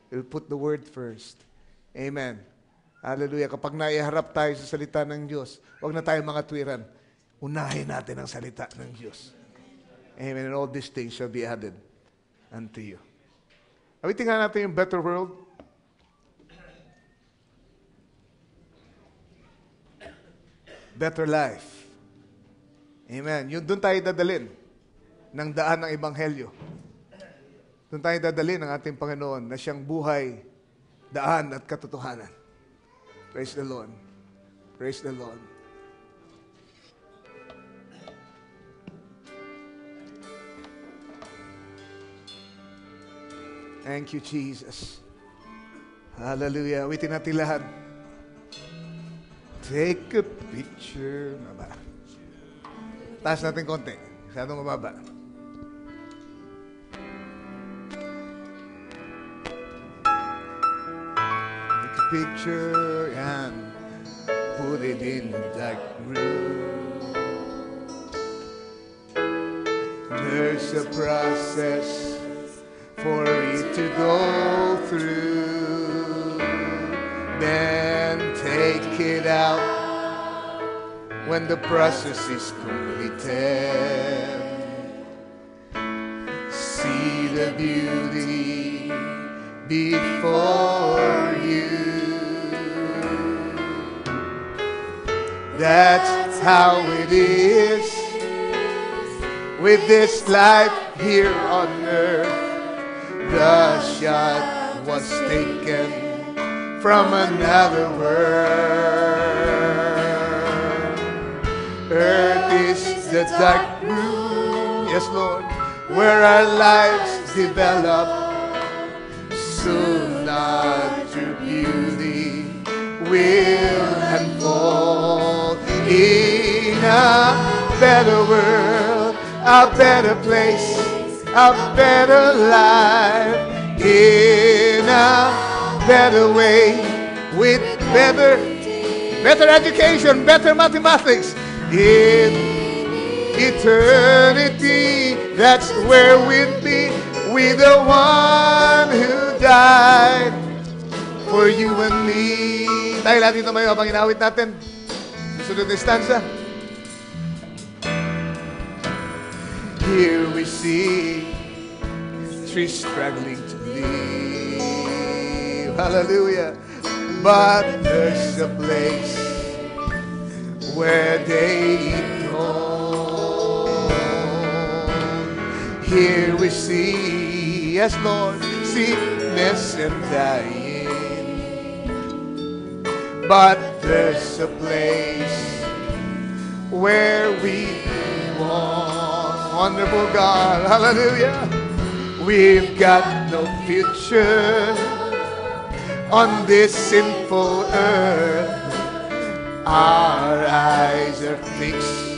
Speaker 5: We'll put the Word first. Amen. Hallelujah. Kapag naiharap tayo sa salita ng Diyos, huwag na tayo mga tuwiran. Unahin natin ang salita ng Diyos. Amen. And all these things shall be added unto you. Awitin nga natin yung better world. Better life. Amen. Yun, doon tayo dadalhin ng daan ng Ebanghelyo. Doon tayo dadalhin ng ating Panginoon na siyang buhay, daan at katotohanan. Praise the Lord. Praise the Lord. Thank you, Jesus. Hallelujah. Awitin natin lahat. Take a picture. Maba. Taas natin konti. Masyadong mababa. Take a picture and put it in the dark room. There's a process for it to go through. Then take it out when the process is completed. See the beauty before you. That's how it is with this life here on earth. The shot was taken from another world. Earth is the dark room, yes Lord, where our lives develop. Soon our true beauty will unfold in a better world, a better place, a better life, in a better way, with better education, better mathematics, in eternity. That's where we'll be with the one who died for you and me. Dahil natin tumayo habang inawit natin. Susunod na stanza. Here we see trees struggling to live. Hallelujah. But there's a place where they don't. Here we see, yes Lord, sickness and dying. But there's a place where we belong. Wonderful God, hallelujah. We've got no future on this sinful earth. Our eyes are fixed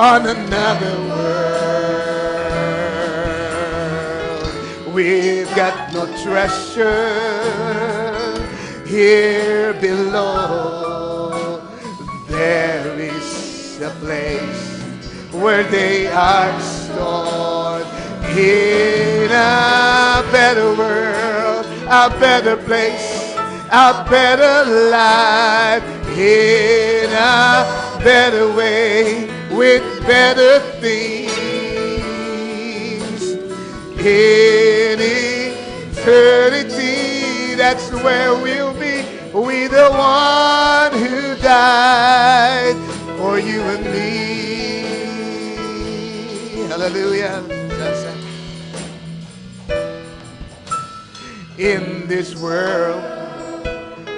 Speaker 5: on another world. We've got no treasure here below. There is a place where they are stored in a better world, a better place, a better life, in a better way, with better things. In eternity, that's where we'll be, with the one who died for you and me. Hallelujah. In this world,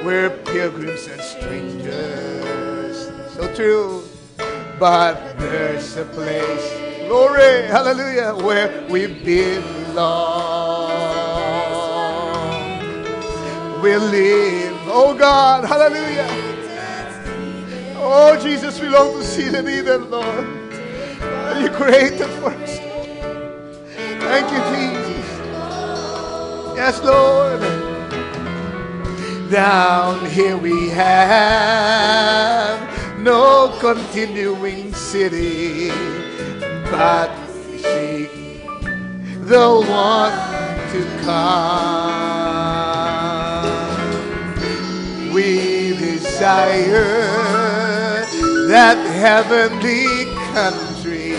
Speaker 5: we're pilgrims and strangers. So true. But there's a place, glory, hallelujah, where we belong. We'll live, oh God, hallelujah. Oh Jesus, we long to see the Eden, Lord. You created for us. Thank you, Jesus. Yes, Lord. Down here we have no continuing city, but we seek the one to come. Zion, that heavenly country.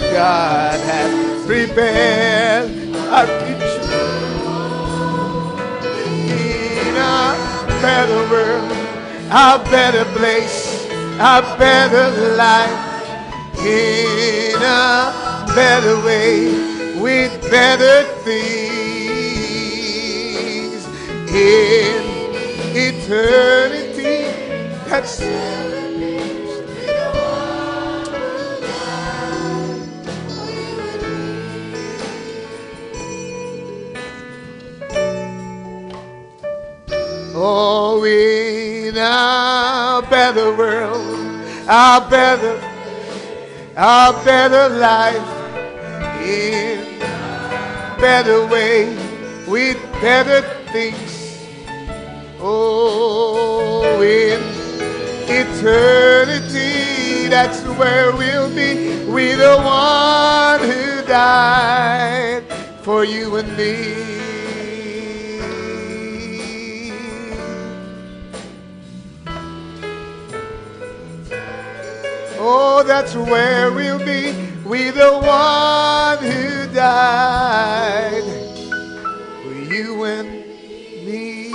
Speaker 5: God has prepared our future in a better world, a better place, a better life, in a better way, with better things, in eternity. That's oh, in a better world, a better life, in better way, with better things. Oh, in eternity, that's where we'll be with the one who died for you and me. Oh, that's where we'll be with the one who died for you and me.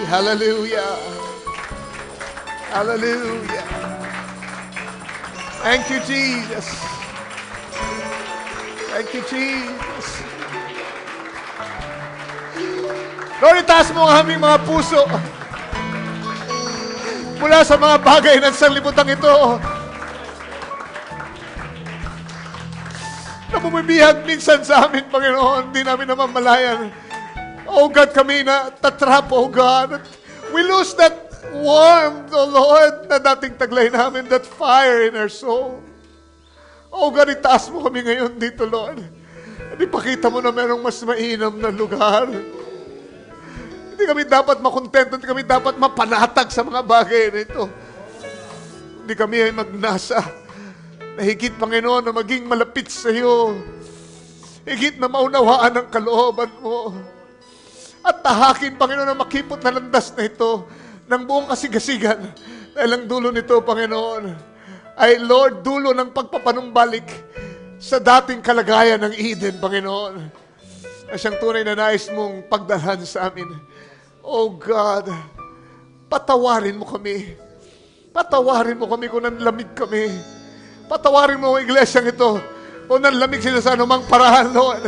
Speaker 5: Hallelujah. Hallelujah. Thank you, Jesus. Thank you, Jesus. Lord, itaas mo ang aming mga puso mula sa mga bagay ng sanlibutan ito na bumibihag minsan sa amin, Panginoon. Hindi namin naman malayan. Oh God, kami na tatrap, oh God. We lose that warmth, oh Lord, na dating taglay namin, that fire in our soul. Oh God, itaas mo kami ngayon dito, Lord. At ipakita mo na merong mas mainam na lugar. Hindi kami dapat makontento, hindi kami dapat mapanatag sa mga bagay na ito. Hindi kami ay magnasa na higit, Panginoon, na maging malapit sa iyo. Higit na maunawaan ang kalooban mo. At tahakin, Panginoon, na makipot na landas na ito ng buong kasigasigan. Dahil ang dulo nito, Panginoon, ay, Lord, dulo ng pagpapanumbalik sa dating kalagayan ng Eden, Panginoon. Na siyang tunay na nais mong pagdalhan sa amin. Oh God, patawarin mo kami. Patawarin mo kami kung nanlamig kami. Patawarin mo ang iglesyang ito kung nanlamig sila sa anumang paraan, Lord.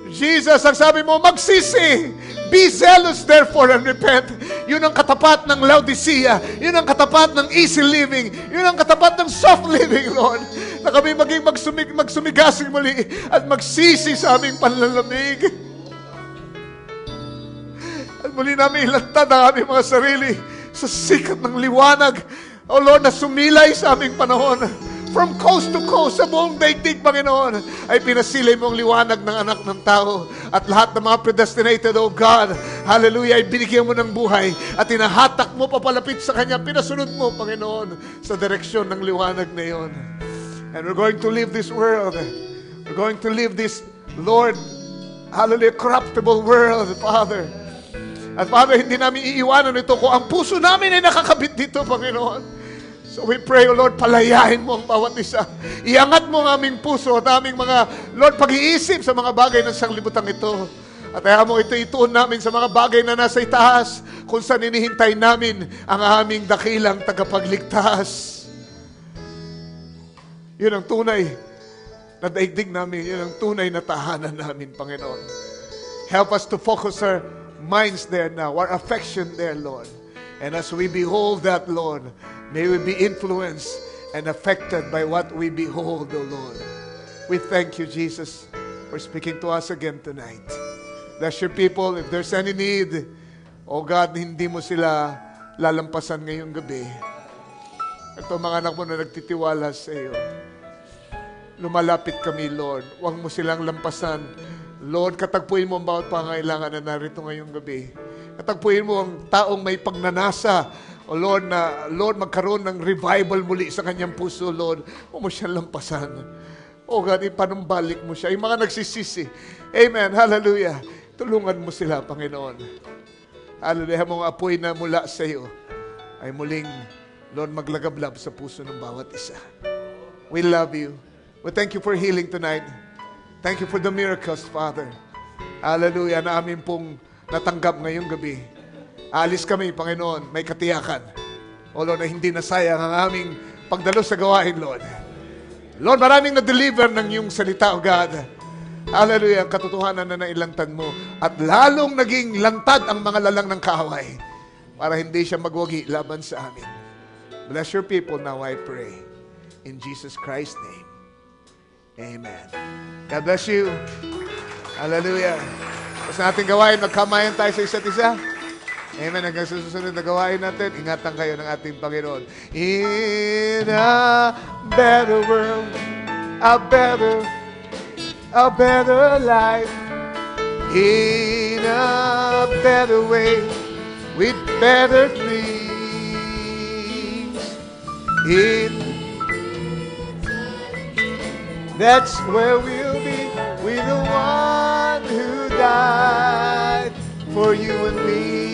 Speaker 5: Jesus, ang sabi mo, magsisi. Be zealous therefore and repent. Yun ang katapat ng Laodicea. Yun ang katapat ng easy living. Yun ang katapat ng soft living, Lord. Na kami maging magsumigasing muli at magsisi sa aming panlalamig. At muli namin ilantad ang aming mga sarili sa sikat ng liwanag. O Lord, na sumilay sa aming panahon. From coast to coast, sa buong daigdig, Panginoon, ay pinasilay mo ang liwanag ng anak ng tao. At lahat ng mga predestinated, oh God, hallelujah, ay binigyan mo ng buhay. At inahatak mo papalapit sa Kanya. Pinasunod mo, Panginoon, sa direksyon ng liwanag na yon. And we're going to leave this world. We're going to leave this, Lord, hallelujah, corruptible world, Father. At Father, hindi namin iiwanan ito kung ang puso namin ay nakakabit dito, Panginoon. So we pray, O Lord, palayain mo ang bawat isa. Iangat mo ang aming puso at aming mga, Lord, pag-iisip sa mga bagay ng sanglibutang ito. At kaya mo ito ituon namin sa mga bagay na nasa itaas kung saan inihintay namin ang aming dakilang tagapagligtas. Yun ang tunay na daigdig namin. Yun ang tunay na tahanan namin, Panginoon. Help us to focus our minds there now, our affection there, Lord. And as we behold that, Lord, may we be influenced and affected by what we behold, O Lord. We thank you, Jesus, for speaking to us again tonight. Bless your people. If there's any need, O God, hindi mo sila lalampasan ngayong gabi. Ito mga anak mo na nagtitiwala sa iyo. Lumalapit kami, Lord. Huwag mo silang lampasan. Lord, katagpuin mo ang bawat pangailangan na narito ngayong gabi. Katagpuin mo ang taong may pagnanasa. O Lord, na Lord, magkaroon ng revival muli sa kanyang puso, Lord. Huwag mo siyang lampasan. O God, ipanumbalik mo siya. Yung mga nagsisisi. Amen. Hallelujah. Tulungan mo sila, Panginoon. Hallelujah. Mong apoy na mula sa iyo ay muling, Lord, maglagablab sa puso ng bawat isa. We love you. We thank you for healing tonight. Thank you for the miracles, Father. Hallelujah, na amin pong natanggap ngayong gabi. Alis kami, Panginoon, may katiyakan. O Lord, na hindi nasayang ang aming pagdalo sa gawain, Lord. Lord, maraming na-deliver ng iyong salita, O God. Hallelujah, ang katotohanan na nailantad mo. At lalong naging lantad ang mga lalang ng kaaway para hindi siya magwagi laban sa amin. Bless your people now, I pray. In Jesus Christ's name. Amen. God bless you. Hallelujah. Tapos natin gawain, magkamayan tayo sa isa't isa. Amen. Hanggang sa susunod na gawain natin, ingatan kayo ng ating Panginoon. In a better world, a better life, in a better way, with better things. That's where we'll be with the one who died for you and me.